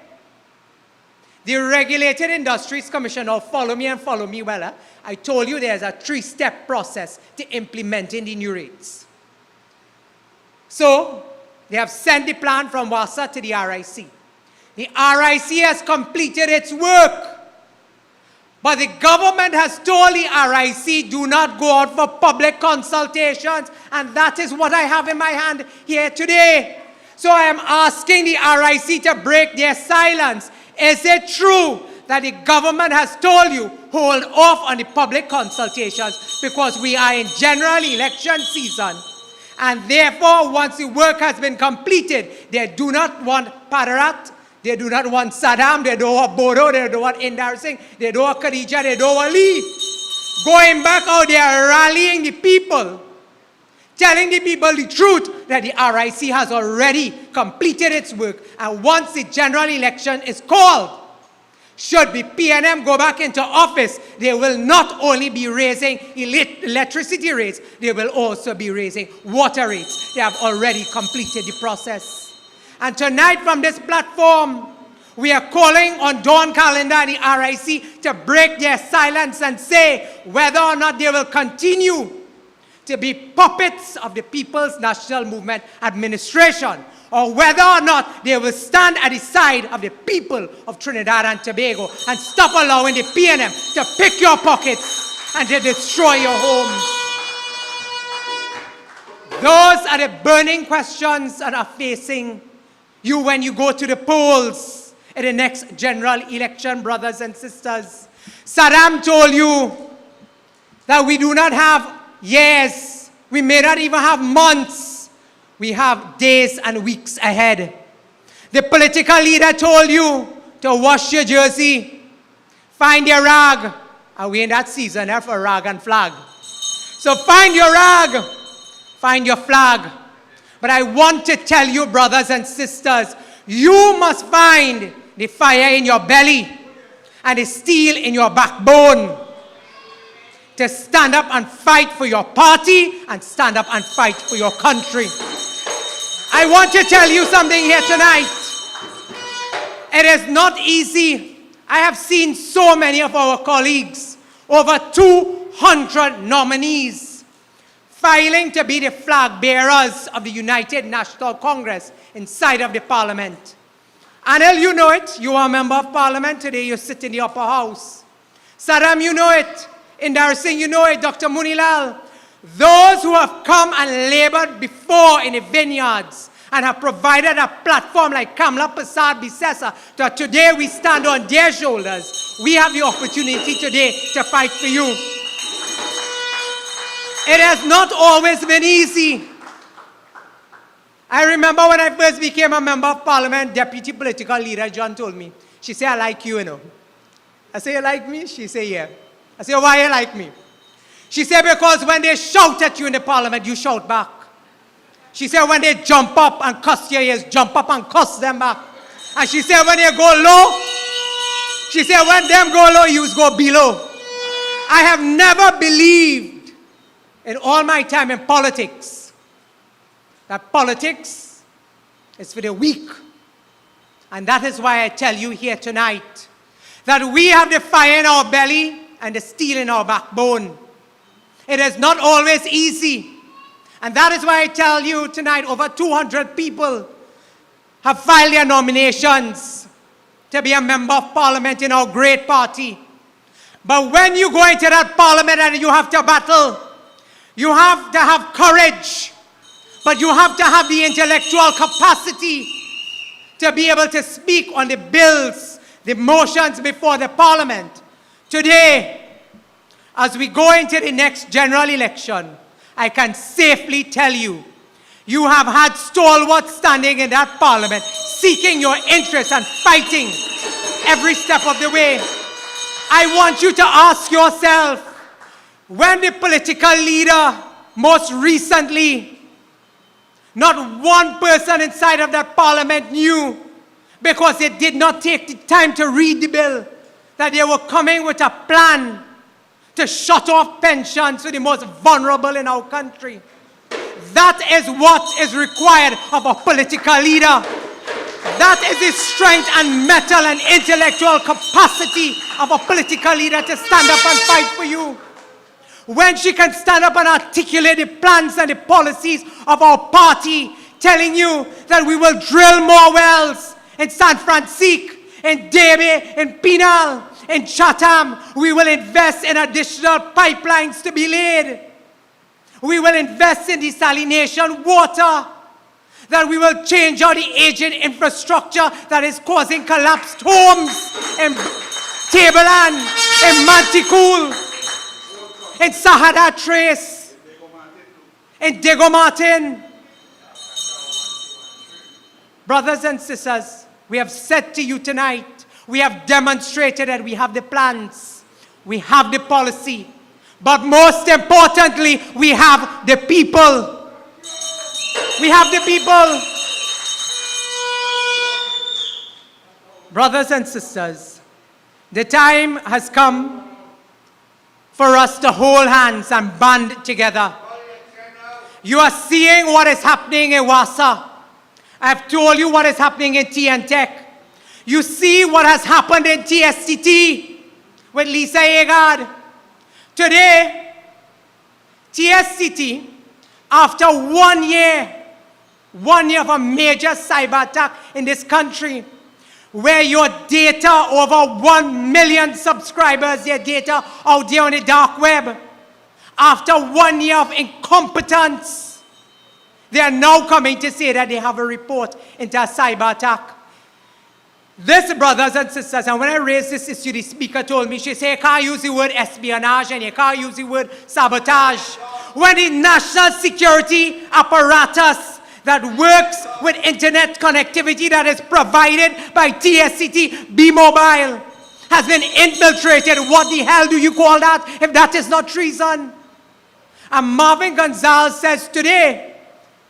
The Regulated Industries Commission, now follow me and follow me well. I told you there's a 3-step process to implementing the new rates. So, they have sent the plan from WASA to the RIC. The RIC has completed its work. But the government has told the RIC, do not go out for public consultations. And that is what I have in my hand here today. So I am asking the RIC to break their silence. Is it true that the government has told you, hold off on the public consultations because we are in general election season? And therefore, once the work has been completed, they do not want Padarath, they do not want Saddam, they don't want Bodoe, they don't want Indar Singh, they don't want Khadija, they don't want Lee. Going back out there, rallying the people, telling the people the truth that the RIC has already completed its work. And once the general election is called, should the PNM go back into office, they will not only be raising electricity rates, they will also be raising water rates. They have already completed the process. And tonight from this platform, we are calling on Dawn Calendar and the RIC to break their silence and say whether or not they will continue to be puppets of the People's National Movement administration, or whether or not they will stand at the side of the people of Trinidad and Tobago and stop allowing the PNM to pick your pockets and to destroy your homes. Those are the burning questions that are facing you when you go to the polls in the next general election, brothers and sisters. Saddam told you that we do not have years, we may not even have months, we have days and weeks ahead. The political leader told you to wash your jersey, find your rag, and we in that season there for rag and flag. So find your rag, find your flag. But I want to tell you, brothers and sisters, you must find the fire in your belly and the steel in your backbone to stand up and fight for your party and stand up and fight for your country. I want to tell you something here tonight. It is not easy. I have seen so many of our colleagues, over 200 nominees, filing to be the flag bearers of the United National Congress inside of the Parliament. Anil, you know it. You are a member of Parliament. Today you sit in the upper house. Saddam, you know it. Indar Singh, you know it. Dr. Munilal. Those who have come and labored before in the vineyards and have provided a platform like Kamla Prasad Bisesa, that today we stand on their shoulders. We have the opportunity today to fight for you. It has not always been easy. I remember when I first became a member of parliament, deputy political leader John told me, she said, I like you, you know. I said, you like me? She said, yeah. I said, why you like me? She said, because when they shout at you in the parliament, you shout back. She said, when they jump up and cuss your ears, jump up and cuss them back. And she said, when they go low, she said, when them go low, you go below. I have never believed in all my time in politics that politics is for the weak. And that is why I tell you here tonight that we have the fire in our belly and the steel in our backbone. It is not always easy. And that is why I tell you tonight, over 200 people have filed their nominations to be a member of parliament in our great party. But when you go into that parliament and you have to battle, you have to have courage, but you have to have the intellectual capacity to be able to speak on the bills, the motions before the parliament. Today, as we go into the next general election, I can safely tell you, you have had stalwarts standing in that parliament, seeking your interests and fighting every step of the way. I want you to ask yourself, when the political leader most recently, not one person inside of that parliament knew, because they did not take the time to read the bill, that they were coming with a plan to shut off pensions for the most vulnerable in our country. That is what is required of a political leader. That is the strength and mettle and intellectual capacity of a political leader to stand up and fight for you. When she can stand up and articulate the plans and the policies of our party, telling you that we will drill more wells in San Francisco, in Debe, in Pinal, in Chatham. We will invest in additional pipelines to be laid. We will invest in desalination water. That we will change out the aging infrastructure that is causing collapsed homes in Tableland, in Manticool, in Sahara Trace, in Diego Martin. Brothers and sisters, we have said to you tonight, we have demonstrated that we have the plans, we have the policy, but most importantly, we have the people. We have the people. Brothers and sisters, the time has come for us to hold hands and band together. You are seeing what is happening in Wassa. I've told you what is happening in TN Tech. You see what has happened in TSCT with Lisa Agard. Today, TSCT, after 1 year of a major cyber attack in this country, where your data, over 1 million subscribers, their data out there on the dark web, after 1 year of incompetence, they are now coming to say that they have a report into a cyber attack. This, brothers and sisters, and when I raised this issue, the speaker told me, she said, you can't use the word espionage and you can't use the word sabotage. When the national security apparatus that works with internet connectivity that is provided by TSCT, B-Mobile, has been infiltrated, what the hell do you call that if that is not treason? And Marvin Gonzalez says today,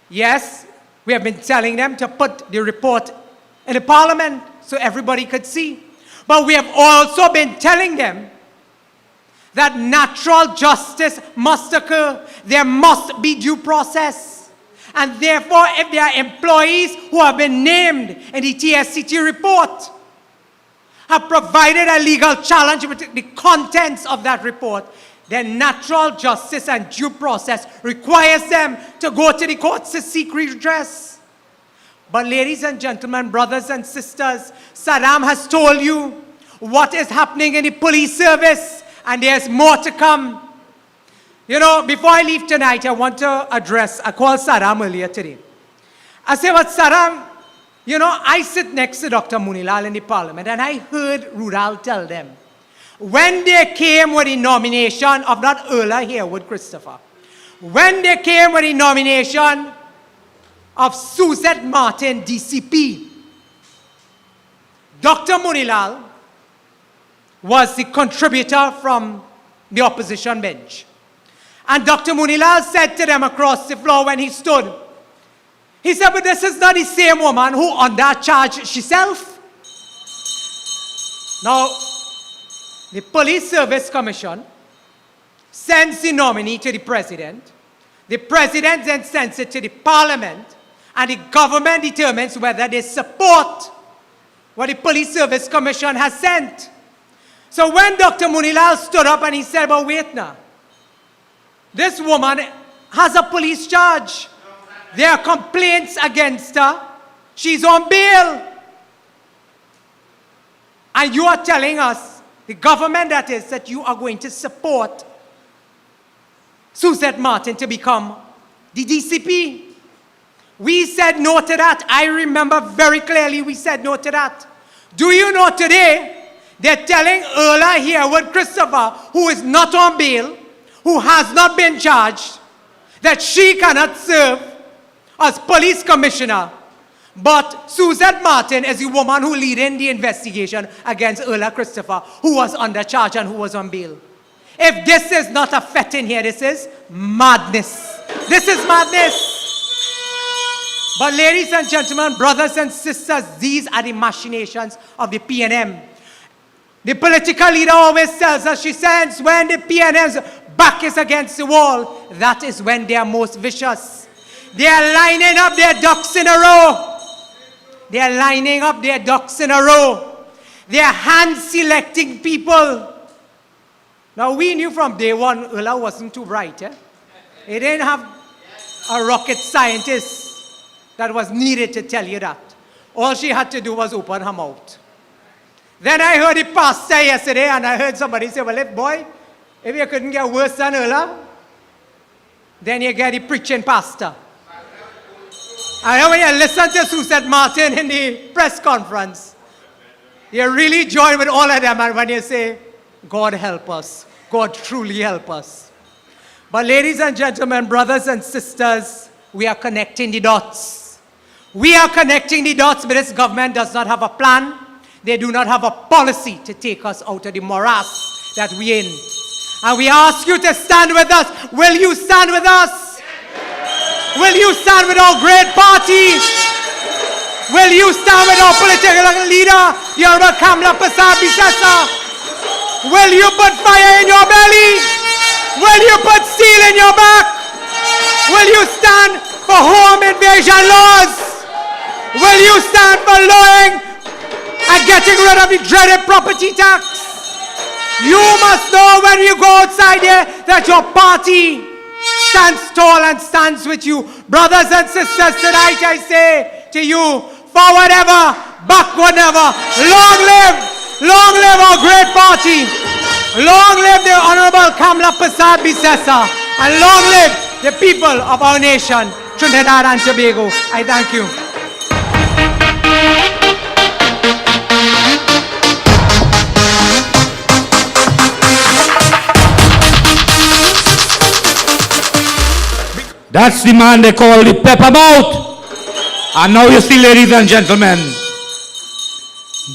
yes, we have been telling them to put the report in the parliament so everybody could see. But we have also been telling them that natural justice must occur. There must be due process. And therefore, if there are employees who have been named in the TSCT report, have provided a legal challenge with the contents of that report, then natural justice and due process requires them to go to the courts to seek redress. But ladies and gentlemen, brothers and sisters, Saddam has told you what is happening in the police service, and there's more to come. You know, before I leave tonight, I want to address, I called Saddam earlier today. I said, but Saddam, you know, I sit next to Dr. Munilal in the parliament, and I heard Rudal tell them, when they came with the nomination of not Erla Harewood Christopher, when they came with the nomination of Suzette Martin, DCP. Dr. Munilal was the contributor from the opposition bench. And Dr. Munilal said to them across the floor when he stood, he said, but this is not the same woman who undercharged herself. Now, the Police Service Commission sends the nominee to the president then sends it to the parliament, and the government determines whether they support what the Police Service Commission has sent. So when Dr. Munilal stood up and he said, but wait now, this woman has a police charge. There are complaints against her. She's on bail. And you are telling us, the government that is, that you are going to support Suzette Martin to become the DCP. We said no to that. I remember very clearly we said no to that. Do you know today, they're telling Erla Herwood Christopher, who is not on bail, who has not been charged, that she cannot serve as police commissioner. But Suzette Martin is the woman who leading the investigation against Erla Christopher, who was under charge and who was on bail. If this is not a fetting here, this is madness. This is madness. But ladies and gentlemen, brothers and sisters, these are the machinations of the PNM. The political leader always tells us, she says, when the PNM's back is against the wall, that is when they are most vicious. They are lining up their ducks in a row. They are lining up their ducks in a row. They are hand-selecting people. Now, we knew from day one, Erla wasn't too bright. He didn't have a rocket scientist that was needed to tell you that. All she had to do was open her mouth. Then I heard the pastor yesterday, and I heard somebody say, well, if you couldn't get worse than Erla, then you get the preaching pastor. And when you listen to Suzette Martin in the press conference, you really join with all of them, and when you say, God help us, God truly help us. But ladies and gentlemen, brothers and sisters, we are connecting the dots. We are connecting the dots, but this government does not have a plan. They do not have a policy to take us out of the morass that we're in. And we ask you to stand with us. Will you stand with us? Will you stand with our great party? Will you stand with our political leader, Honorable Kamla Prasad-Bisesa? Will you put fire in your belly? Will you put steel in your back? Will you stand for home invasion laws? Will you stand for lowering and getting rid of the dreaded property tax? You must know when you go outside here that your party stands tall and stands with you. Brothers and sisters, tonight I say to you, forward ever, backward never. Long live our great party. Long live the Honorable Kamla Prasad-Bisesa. And long live the people of our nation, Trinidad and Tobago. I thank you. That's the man they call the pepper mouth. And now you see, ladies and gentlemen,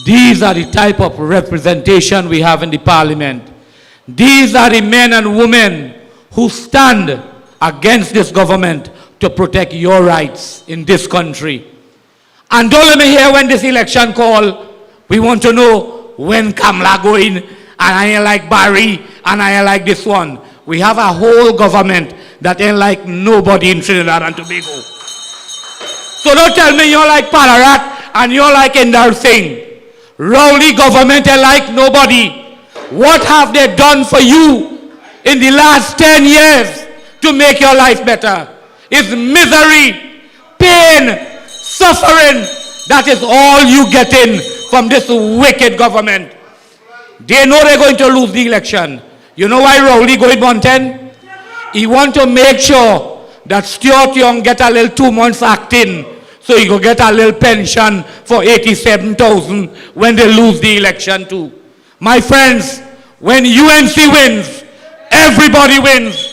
these are the type of representation we have in the parliament. These are the men and women who stand against this government to protect your rights in this country. And don't let me hear when this election call, we want to know when Kamla going, and I ain't like Barry, and I ain't like this one. We have a whole government that ain't like nobody in Trinidad and Tobago. So don't tell me you're like Padarath and you're like Indar Singh. Rowley government ain't like nobody. What have they done for you in the last 10 years to make your life better? It's misery, pain, suffering. That is all you getting from this wicked government. They know they're going to lose the election. You know why Rowley going 110? He want to make sure that Stuart Young get a little 2 months acting, so he go get a little pension for 87,000 when they lose the election too. My friends, when UNC wins, everybody wins.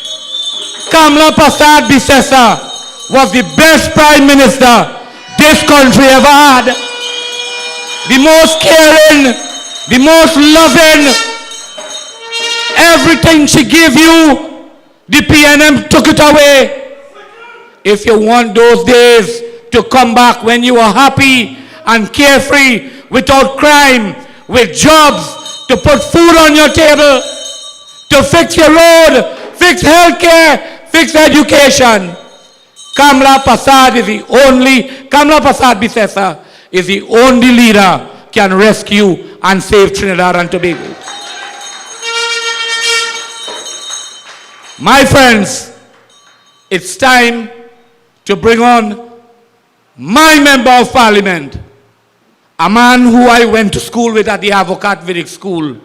Kamla Prasad-Bisesa was the best prime minister this country ever had. The most caring, the most loving. Everything she gave you, the PNM took it away. If you want those days to come back when you are happy and carefree, without crime, with jobs, to put food on your table, to fix your road, fix healthcare, fix education. Kamla Prasad Bisesa is the only leader can rescue and save Trinidad and Tobago. My friends, it's time to bring on my member of parliament, a man who I went to school with at the Avocat Vedic School.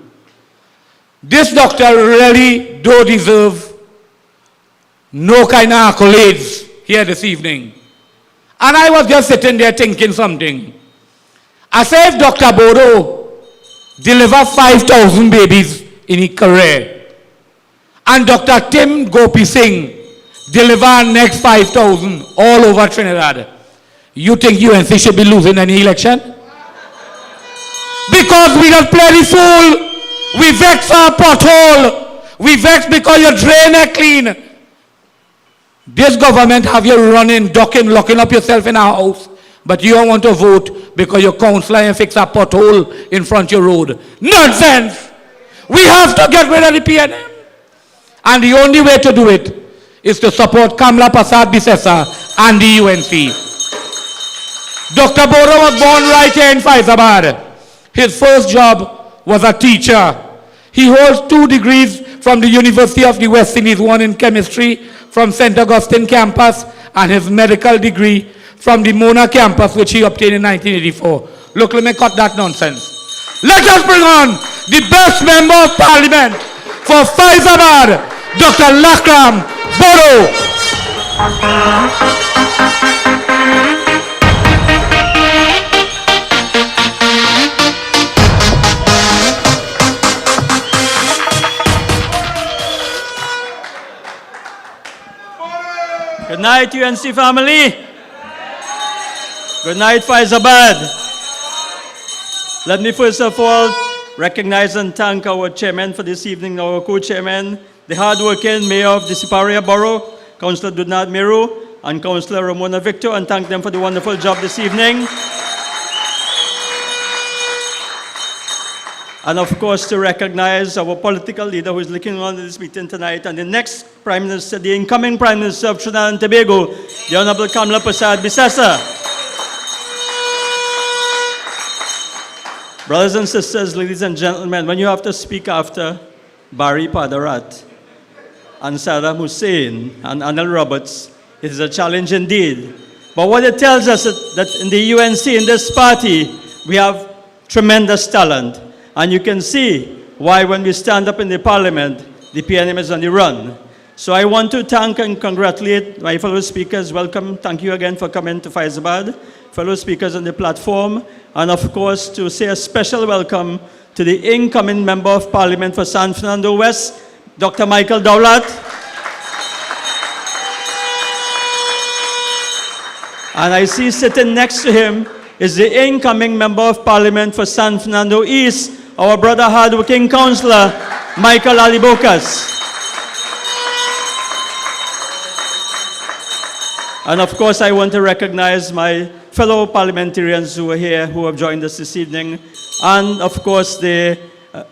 This doctor really do deserve no kind of accolades here this evening. And I was just sitting there thinking something. I said if Dr. Bodoe delivered 5,000 babies in his career, and Dr. Tim Gopi Singh deliver next 5,000 all over Trinidad, you think UNC should be losing any election? Because we don't play the fool. We vex our pothole. We vex because your drain are clean. This government have you running, ducking, locking up yourself in a house, but you don't want to vote because your councillor and fix a pothole in front of your road. Nonsense! We have to get rid of the PNM. And the only way to do it is to support Kamla Prasad Bisesa and the UNC. Dr. Bodoe was born right here in Faizabad. His first job was a teacher. He holds 2 degrees from the University of the West Indies, 1 in chemistry from St. Augustine campus, and his medical degree from the Mona campus, which he obtained in 1984. Look, let me cut that nonsense. Let us bring on the best member of parliament for Faizabad, Dr. Lackram Bodoe. Good night, UNC family. Good night, Faizabad. Let me first of all recognize and thank our chairman for this evening, our co-chairman, the hard-working mayor of the Siparia Borough, Councillor Doodnath Mayrhoo, and Councillor Romona Victor, and thank them for the wonderful job this evening. And of course, to recognize our political leader who is looking on this meeting tonight, and the next Prime Minister, the incoming Prime Minister of Trinidad and Tobago, the Honorable Kamla Prasad Bisesa. Brothers and sisters, ladies and gentlemen, when you have to speak after Barry Padarath and Saddam Hosein and Anil Roberts, it is a challenge indeed. But what it tells us is that in the UNC, in this party, we have tremendous talent. And you can see why when we stand up in the parliament, the PNM is on the run. So I want to thank and congratulate my fellow speakers. Welcome. Thank you again for coming to Faizabad. Fellow speakers on the platform. And of course, to say a special welcome to the incoming Member of Parliament for San Fernando West, Dr. Michael Dowlath. And I see sitting next to him is the incoming Member of Parliament for San Fernando East, our brother hard-working councillor, Michael Alibokas. And of course, I want to recognize my fellow parliamentarians who are here, who have joined us this evening, and of course, the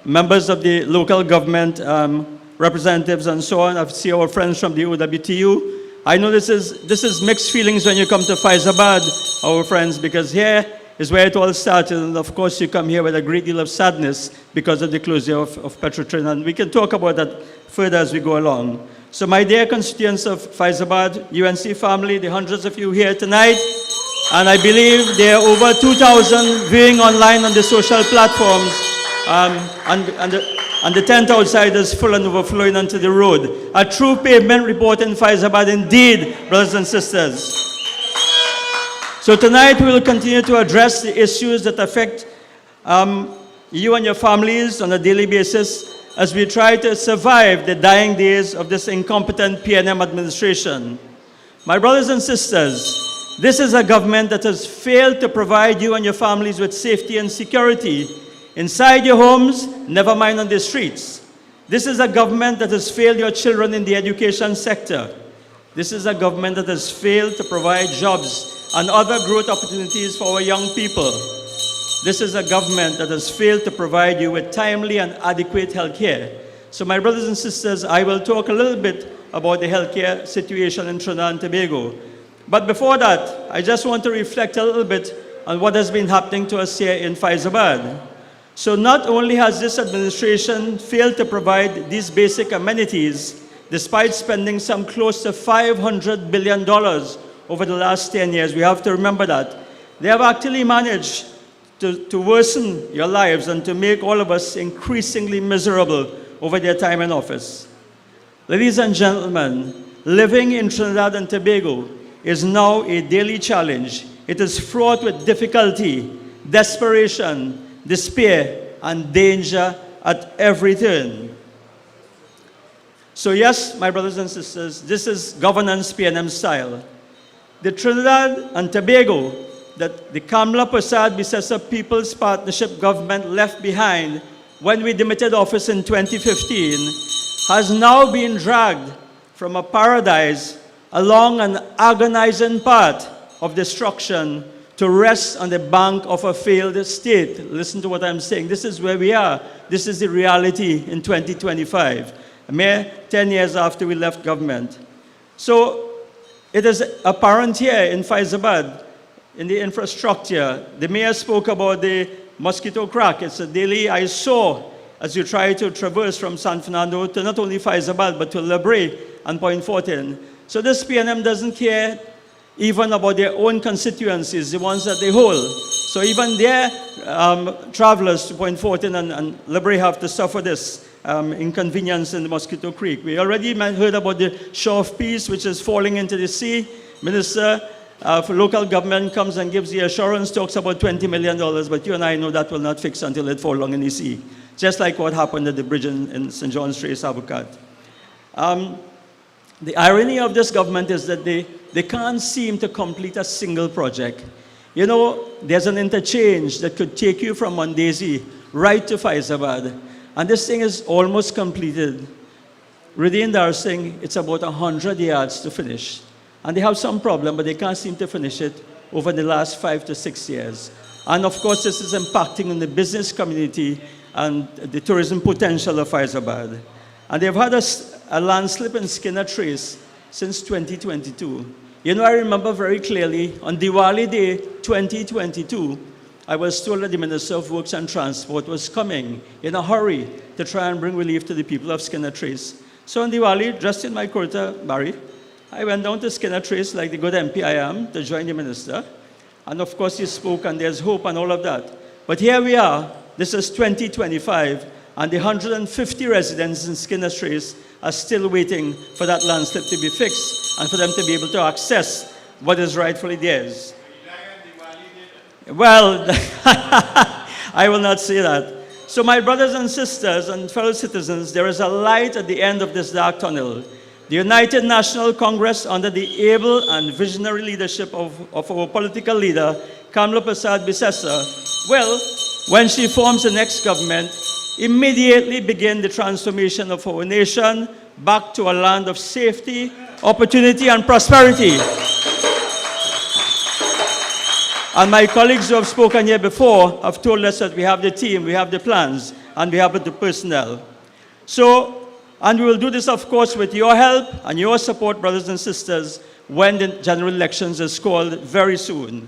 members of the local government, representatives and so on. I see our friends from the OWTU. I know this is mixed feelings when you come to Faizabad, our friends, because here is where it all started, and of course you come here with a great deal of sadness because of the closure of Petrotrin, and we can talk about that further as we go along. So my dear constituents of Faizabad, UNC family, the hundreds of you here tonight, and I believe there are over 2,000 viewing online on the social platforms, and the tent outside is full and overflowing onto the road. A true pavement report in Faizabad indeed, brothers and sisters. So tonight we will continue to address the issues that affect you and your families on a daily basis as we try to survive the dying days of this incompetent PNM administration. My brothers and sisters, this is a government that has failed to provide you and your families with safety and security inside your homes, never mind on the streets. This is a government that has failed your children in the education sector. This is a government that has failed to provide jobs and other growth opportunities for our young people. This is a government that has failed to provide you with timely and adequate health care. So my brothers and sisters, I will talk a little bit about the healthcare situation in Trinidad and Tobago. But before that, I just want to reflect a little bit on what has been happening to us here in Faizabad. So not only has this administration failed to provide these basic amenities, despite spending some close to $500 billion over the last 10 years, we have to remember that, they have actually managed to worsen your lives and to make all of us increasingly miserable over their time in office. Ladies and gentlemen, living in Trinidad and Tobago is now a daily challenge. It is fraught with difficulty, desperation, despair, and danger at every turn. So yes, my brothers and sisters, this is governance PNM style. The Trinidad and Tobago that the Kamla Prasad Bisesa People's Partnership government left behind when we demitted office in 2015 has now been dragged from a paradise along an agonizing path of destruction to rest on the bank of a failed state. Listen to what I'm saying. This is where we are. This is the reality in 2025, a mere 10 years after we left government. So it is apparent here in Faizabad, in the infrastructure. The mayor spoke about the mosquito crack. It's a daily eyesore as you try to traverse from San Fernando to not only Faizabad, but to Lebre and Point Fortin. So this PNM doesn't care even about their own constituencies, the ones that they hold. So even their travelers to Point Fortin and Lebre have to suffer this inconvenience in the Mosquito Creek. We already heard about the Shore of Peace, which is falling into the sea. Minister for local government comes and gives the assurance, talks about $20 million, but you and I know that will not fix until it falls long in the sea. Just like what happened at the bridge in St. John's Strait, Sabukat. The irony of this government is that they can't seem to complete a single project. You know, there's an interchange that could take you from Mondesi right to Faizabad, and this thing is almost completed. Radin Dar saying it's about 100 yards to finish. And they have some problem, but they can't seem to finish it over the last 5 to 6 years. And of course, this is impacting on the business community and the tourism potential of Faizabad. And they've had a landslip in Skinner Trace since 2022. You know, I remember very clearly, on Diwali Day 2022, I was told that the Minister of Works and Transport was coming in a hurry to try and bring relief to the people of Skinner Trace. So on Diwali, dressed in my kurta, Barry, I went down to Skinner Trace like the good MP I am to join the minister. And of course he spoke and there's hope and all of that. But here we are, this is 2025, and the 150 residents in Skinner Trace are still waiting for that landslip to be fixed and for them to be able to access what is rightfully theirs. Well, I will not say that. So my brothers and sisters and fellow citizens, there is a light at the end of this dark tunnel. The United National Congress, under the able and visionary leadership of our political leader, Kamla Prasad Bisesa, will, when she forms the next government, immediately begin the transformation of our nation back to a land of safety, opportunity, and prosperity. And my colleagues who have spoken here before have told us that we have the team, we have the plans, and we have the personnel. So, and we will do this, of course, with your help and your support, brothers and sisters, when the general elections is called very soon.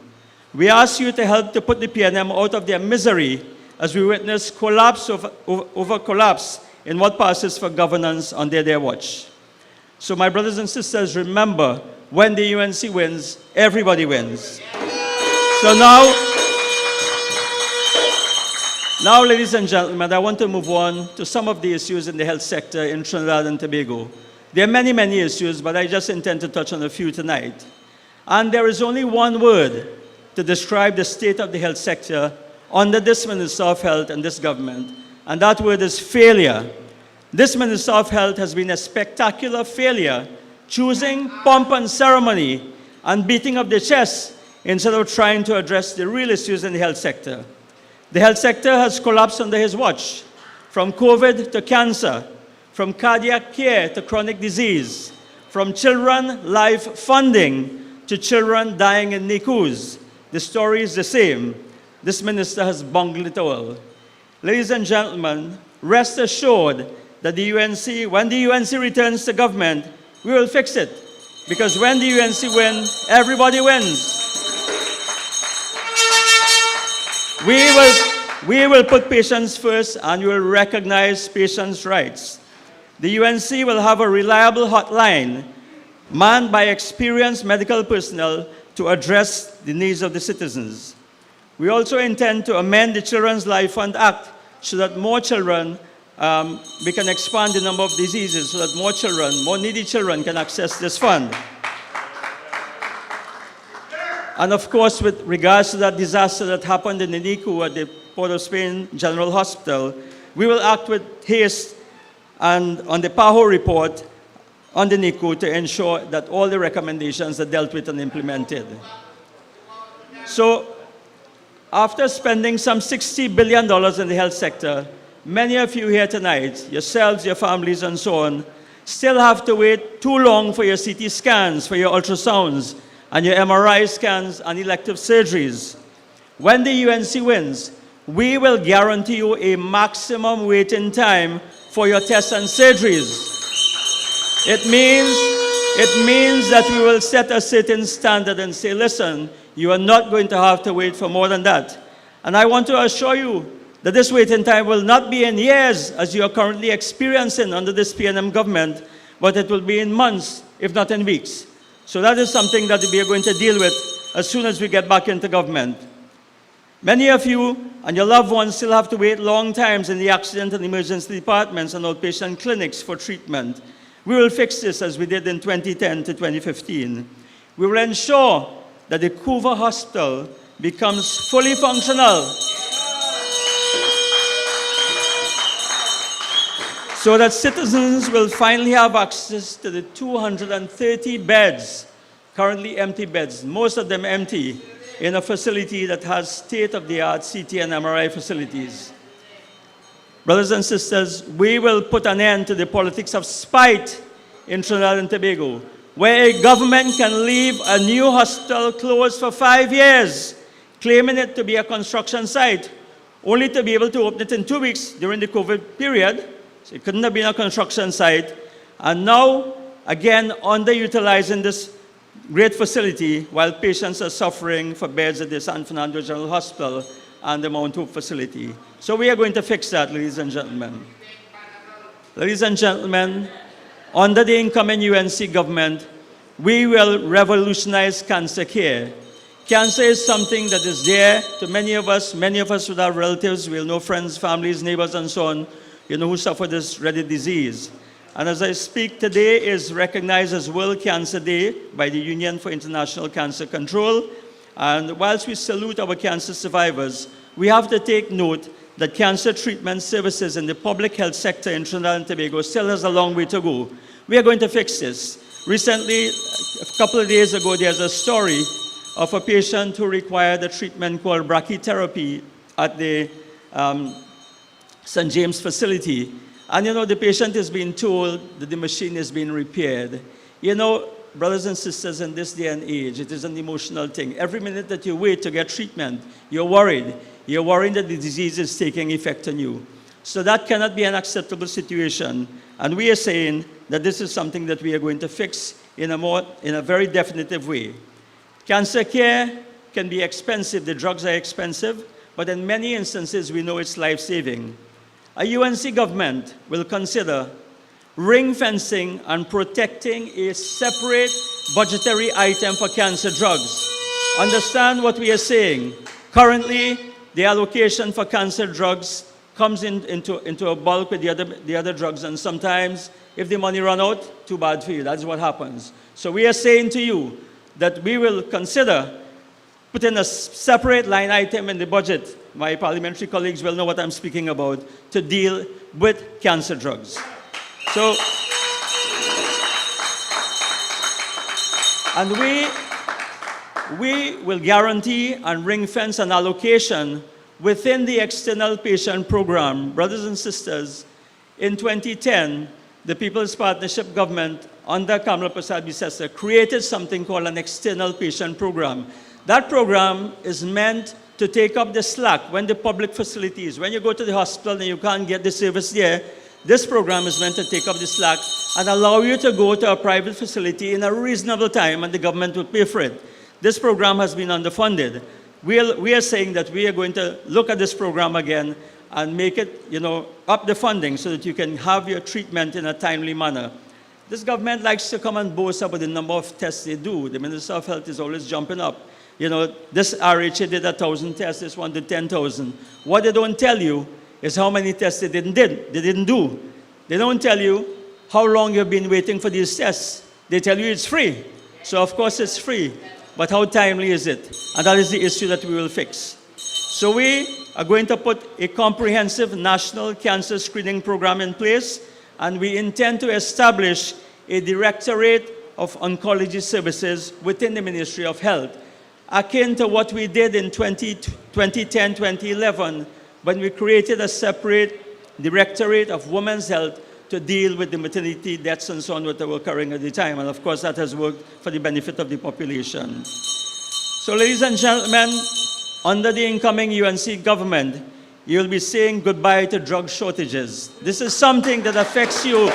We ask you to help to put the PNM out of their misery as we witness collapse over collapse in what passes for governance under their watch. So my brothers and sisters, remember, when the UNC wins, everybody wins. So now, ladies and gentlemen, I want to move on to some of the issues in the health sector in Trinidad and Tobago. There are many, many issues, but I just intend to touch on a few tonight. And there is only one word to describe the state of the health sector under this Minister of Health and this government, and that word is failure. This Minister of Health has been a spectacular failure choosing pomp and ceremony and beating of the chest instead of trying to address the real issues in the health sector. The health sector has collapsed under his watch, from COVID to cancer, from cardiac care to chronic disease, from children life funding to children dying in NICUs. The story is the same. This minister has bungled it all. Ladies and gentlemen, rest assured that the UNC, when the UNC returns to government, we will fix it. Because when the UNC wins, everybody wins. We will put patients first and we will recognize patients' rights. The UNC will have a reliable hotline manned by experienced medical personnel to address the needs of the citizens. We also intend to amend the Children's Life Fund Act so that more children, we can expand the number of diseases so that more children, more needy children can access this fund. And of course, with regards to that disaster that happened in the NICU at the Port of Spain General Hospital, we will act with haste and on the PAHO report on the NICU to ensure that all the recommendations are dealt with and implemented. So, after spending some $60 billion in the health sector, many of you here tonight, yourselves, your families, and so on, still have to wait too long for your CT scans, for your ultrasounds, and your MRI scans and elective surgeries. When the UNC wins, we will guarantee you a maximum waiting time for your tests and surgeries. It means that we will set a certain standard and say, listen, you are not going to have to wait for more than that. And I want to assure you that this waiting time will not be in years, as you are currently experiencing under this PNM government, but it will be in months, if not in weeks. So that is something that we are going to deal with as soon as we get back into government. Many of you and your loved ones still have to wait long times in the accident and emergency departments and outpatient clinics for treatment. We will fix this as we did in 2010 to 2015. We will ensure that the Couva Hospital becomes fully functional so that citizens will finally have access to the 230 beds, currently empty beds, most of them empty, in a facility that has state-of-the-art CT and MRI facilities. Brothers and sisters, we will put an end to the politics of spite in Trinidad and Tobago, where a government can leave a new hospital closed for 5 years, claiming it to be a construction site, only to be able to open it in 2 weeks during the COVID period. So it couldn't have been a construction site. And now, again, underutilizing this great facility while patients are suffering for beds at the San Fernando General Hospital and the Mount Hope facility. So we are going to fix that, ladies and gentlemen. Ladies and gentlemen, under the incoming UNC government, we will revolutionize cancer care. Cancer is something that is dear to many of us. Many of us with our relatives, we'll know friends, families, neighbors, and so on, who suffer this dreaded disease. And as I speak, today is recognized as World Cancer Day by the Union for International Cancer Control. And whilst we salute our cancer survivors, we have to take note that cancer treatment services in the public health sector in Trinidad and Tobago still has a long way to go. We are going to fix this. Recently, a couple of days ago, there's a story of a patient who required a treatment called brachytherapy at the St. James facility. And the patient is being told that the machine is being repaired. Brothers and sisters, in this day and age, it is an emotional thing. Every minute that you wait to get treatment, you're worried. You're worried that the disease is taking effect on you. So that cannot be an acceptable situation. And we are saying that this is something that we are going to fix in a very definitive way. Cancer care can be expensive. The drugs are expensive. But in many instances, we know it's life-saving. A UNC government will consider ring fencing and protecting a separate budgetary item for cancer drugs. Understand what we are saying. Currently, the allocation for cancer drugs comes into a bulk with the other drugs, and sometimes if the money run out, too bad for you. That's what happens. So we are saying to you that we will consider putting a separate line item in the budget. My parliamentary colleagues will know what I'm speaking about, to deal with cancer drugs. So And we will guarantee and ring fence an allocation within the external patient program. Brothers and sisters, in 2010, the People's Partnership Government under Kamala Prasad Bisesa created something called an external patient program. That program is meant to take up the slack when the public facilities, when you go to the hospital and you can't get the service there, this program is meant to take up the slack and allow you to go to a private facility in a reasonable time and the government will pay for it. This program has been underfunded. We are saying that we are going to look at this program again and make it, up the funding so that you can have your treatment in a timely manner. This government likes to come and boast about the number of tests they do. The Minister of Health is always jumping up. This RHA did 1,000 tests, this one did 10,000. What they don't tell you is how many tests they didn't do. They don't tell you how long you've been waiting for these tests. They tell you it's free. So of course it's free, but how timely is it? And that is the issue that we will fix. So we are going to put a comprehensive national cancer screening program in place, and we intend to establish a directorate of oncology services within the Ministry of Health, akin to what we did in 2010, 2011, when we created a separate directorate of women's health to deal with the maternity deaths and so on that were occurring at the time. And of course, that has worked for the benefit of the population. So ladies and gentlemen, under the incoming UNC government, you'll be saying goodbye to drug shortages. This is something that affects you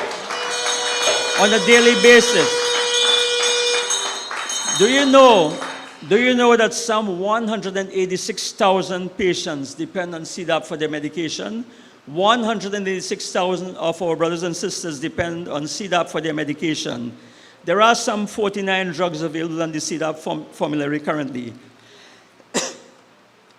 on a daily basis. Do you know that some 186,000 patients depend on CDAP for their medication? 186,000 of our brothers and sisters depend on CDAP for their medication. There are some 49 drugs available on the CDAP formulary currently.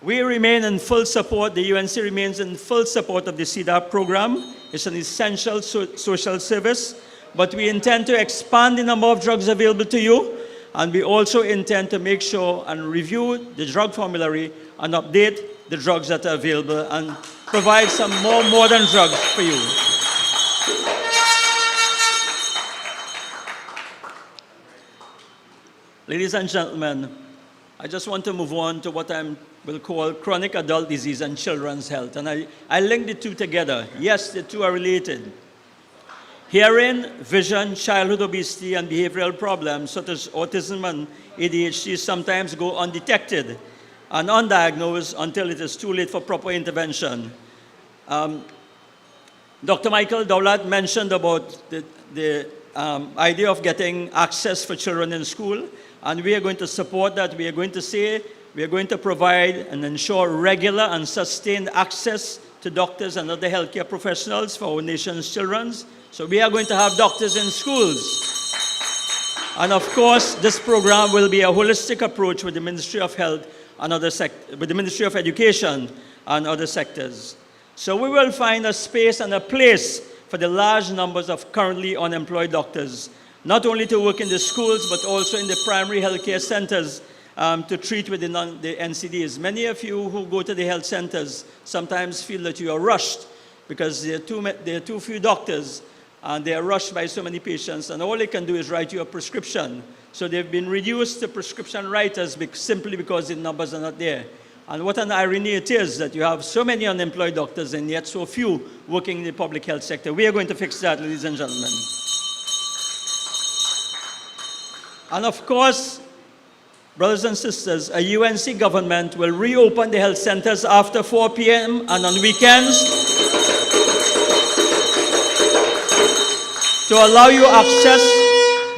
We remain in full support, the UNC remains in full support of the CDAP program. It's an essential social service, but we intend to expand the number of drugs available to you, and we also intend to make sure and review the drug formulary and update the drugs that are available and provide some more modern drugs for you. Ladies and gentlemen, I just want to move on to what I will call chronic adult disease and children's health. And I link the two together. Yes, the two are related. Hearing, vision, childhood obesity, and behavioral problems such as autism and ADHD sometimes go undetected and undiagnosed until it is too late for proper intervention. Dr. Michael Dowlath mentioned about the idea of getting access for children in school, and we are going to support that. We are going to provide and ensure regular and sustained access to doctors and other healthcare professionals for our nation's children. So we are going to have doctors in schools. And of course, this program will be a holistic approach with the Ministry of Health and with the Ministry of Education and other sectors. So we will find a space and a place for the large numbers of currently unemployed doctors, not only to work in the schools, but also in the primary healthcare centers to treat with the NCDs. Many of you who go to the health centers sometimes feel that you are rushed because there are too few doctors and they are rushed by so many patients, and all they can do is write you a prescription. So they've been reduced to prescription writers simply because the numbers are not there. And what an irony it is that you have so many unemployed doctors and yet so few working in the public health sector. We are going to fix that, ladies and gentlemen. And of course, brothers and sisters, a UNC government will reopen the health centers after 4 p.m. and on weekends to allow you access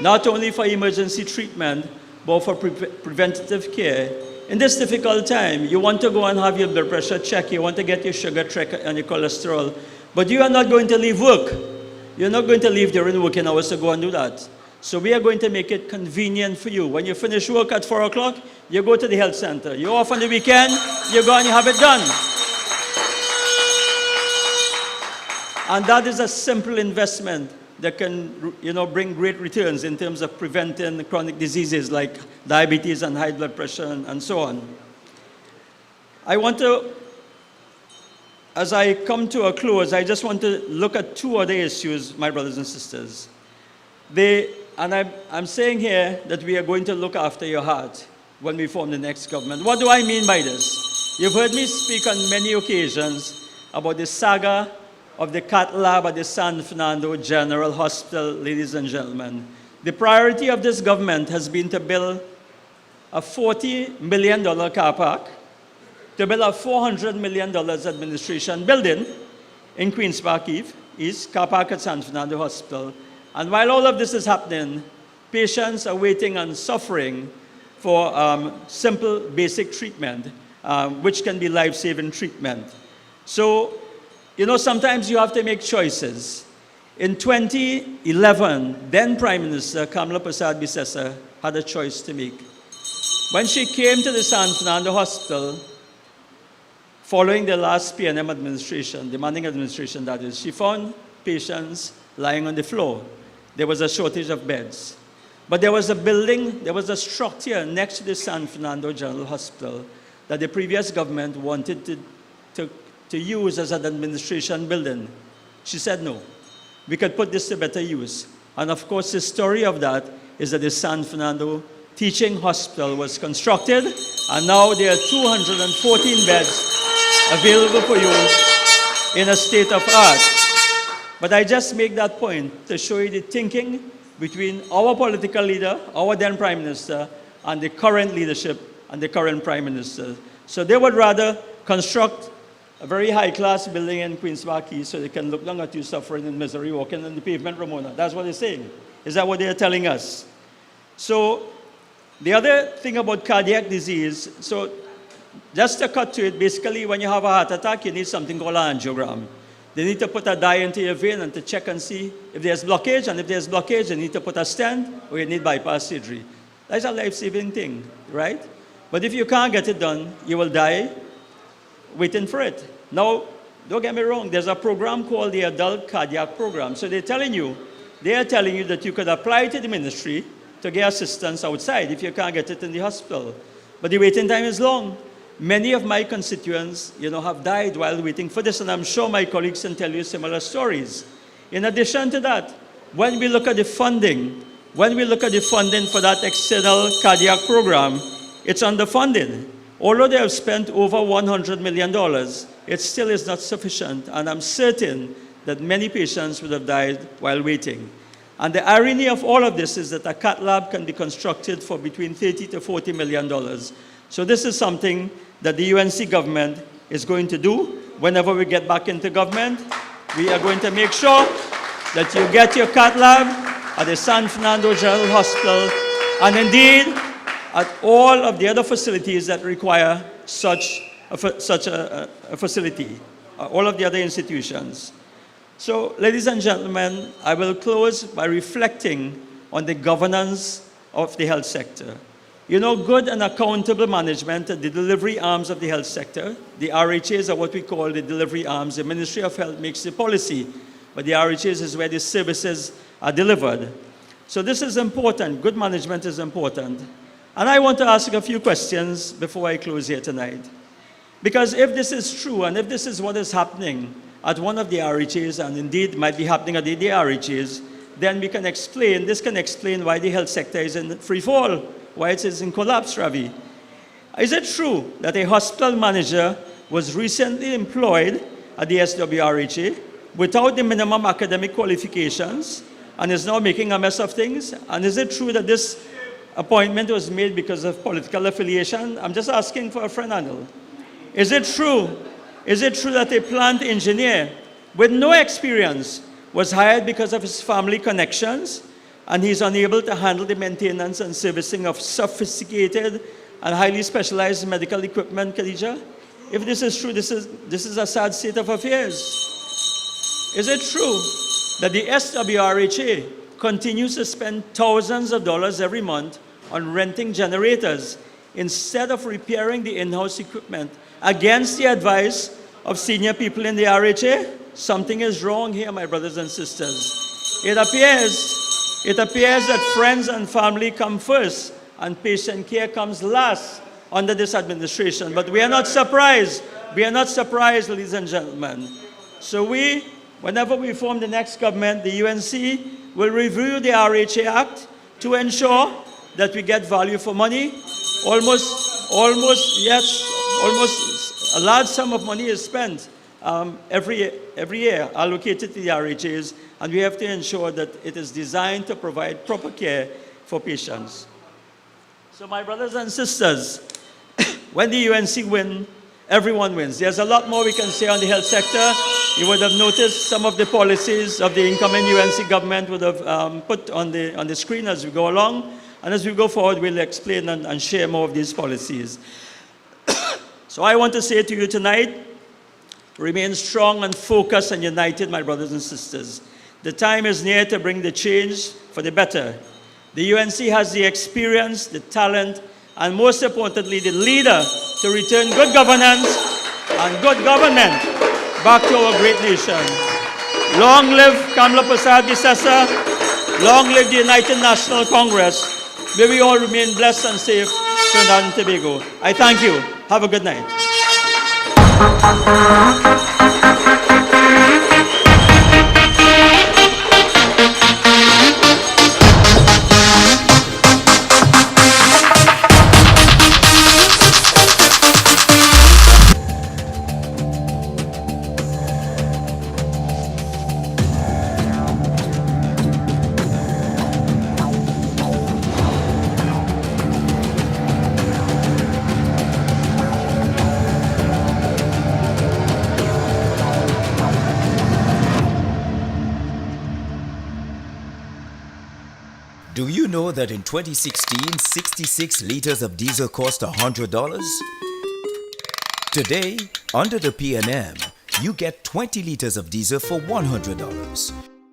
not only for emergency treatment, but for preventative care. In this difficult time, you want to go and have your blood pressure checked, you want to get your sugar checked and your cholesterol, but you are not going to leave work. You're not going to leave during working hours to go and do that. So we are going to make it convenient for you. When you finish work at 4 o'clock, you go to the health center. You're off on the weekend, you go and you have it done. And that is a simple investment that can, bring great returns in terms of preventing chronic diseases like diabetes and high blood pressure and so on. I want to, as I come to a close, I just want to look at two other issues, my brothers and sisters. The and I'm saying here that we are going to look after your heart when we form the next government. What do I mean by this? You've heard me speak on many occasions about the saga of the cath lab at the San Fernando General Hospital, ladies and gentlemen. The priority of this government has been to build a $40 million car park, to build a $400 million administration building in Queen's Park East, car park at San Fernando Hospital. And while all of this is happening, patients are waiting and suffering for simple, basic treatment, which can be life-saving treatment. So, you know, sometimes you have to make choices. In 2011, then Prime Minister Kamala Persad-Bissessar had a choice to make. When she came to the San Fernando Hospital, following the last PNM administration, the Manning administration that is, she found patients lying on the floor. There was a shortage of beds. But there was a building, there was a structure next to the San Fernando General Hospital that the previous government wanted to use as an administration building. She said no. We could put this to better use. And of course, the story of that is that the San Fernando Teaching Hospital was constructed, and now there are 214 beds available for you in a state of art. But I just make that point to show you the thinking between our political leader, our then Prime Minister, and the current leadership and the current Prime Minister. So they would rather construct a very high-class building in Queen's Park East so they can look down at you suffering in misery, walking on the pavement, Romona. That's what they're saying. Is that what they're telling us? So the other thing about cardiac disease, so just to cut to it, basically when you have a heart attack, you need something called an angiogram. They need to put a dye into your vein and to check and see if there's blockage, and if there's blockage, they need to put a stent or you need bypass surgery. That's a life-saving thing, right? But if you can't get it done, you will die waiting for it. Now, don't get me wrong, there's a program called the Adult Cardiac Program. So they are telling you that you could apply to the ministry to get assistance outside if you can't get it in the hospital. But the waiting time is long. Many of my constituents, have died while waiting for this, and I'm sure my colleagues can tell you similar stories. In addition to that, when we look at the funding for that external cardiac program, it's underfunded. Although they have spent over $100 million, it still is not sufficient, and I'm certain that many patients would have died while waiting. And the irony of all of this is that a cath lab can be constructed for between $30 to $40 million. So this is something that the UNC government is going to do. Whenever we get back into government, we are going to make sure that you get your cath lab at the San Fernando General Hospital, and indeed at all of the other facilities that require such a facility, all of the other institutions. So, ladies and gentlemen, I will close by reflecting on the governance of the health sector. Good and accountable management are the delivery arms of the health sector. The RHAs are what we call the delivery arms. The Ministry of Health makes the policy, but the RHAs is where the services are delivered. So this is important. Good management is important. And I want to ask a few questions before I close here tonight. Because if this is true, and if this is what is happening at one of the RHAs, and indeed might be happening at the RHAs, then this can explain why the health sector is in free fall, why it is in collapse, Ravi. Is it true that a hospital manager was recently employed at the SWRHA without the minimum academic qualifications and is now making a mess of things? And is it true that this appointment was made because of political affiliation? I'm just asking for a friend, Anil. Is it true that a plant engineer with no experience was hired because of his family connections, and he's unable to handle the maintenance and servicing of sophisticated and highly specialized medical equipment, Khadija? If this is true, this is a sad state of affairs. Is it true that the SWRHA continues to spend thousands of dollars every month on renting generators instead of repairing the in-house equipment against the advice of senior people in the RHA? Something is wrong here, my brothers and sisters. It appears that friends and family come first and patient care comes last under this administration. But we are not surprised. We are not surprised, ladies and gentlemen. So whenever we form the next government, the UNC will review the RHA Act to ensure that we get value for money. Almost a large sum of money is spent every year allocated to the RHAs, and we have to ensure that it is designed to provide proper care for patients. So my brothers and sisters, when the UNC win, everyone wins. There's a lot more we can say on the health sector. You would have noticed some of the policies of the incoming UNC government would have put on the screen as we go along. And as we go forward, we'll explain and share more of these policies. So I want to say to you tonight, remain strong and focused and united, my brothers and sisters. The time is near to bring the change for the better. The UNC has the experience, the talent, and most importantly, the leader to return good governance and good government back to our great nation. Long live Kamla Prasad Visesa. Long live the United National Congress. May we all remain blessed and safe, Trinidad and Tobago. I thank you. Have a good night. Do you know that in 2016, 66 liters of diesel cost $100? Today, under the PNM, you get 20 liters of diesel for $100.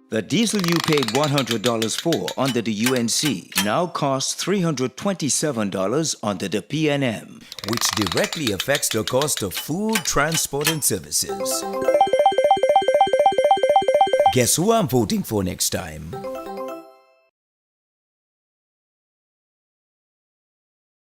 The diesel you paid $100 for under the UNC now costs $327 under the PNM, which directly affects the cost of food, transport, and services. Guess who I'm voting for next time?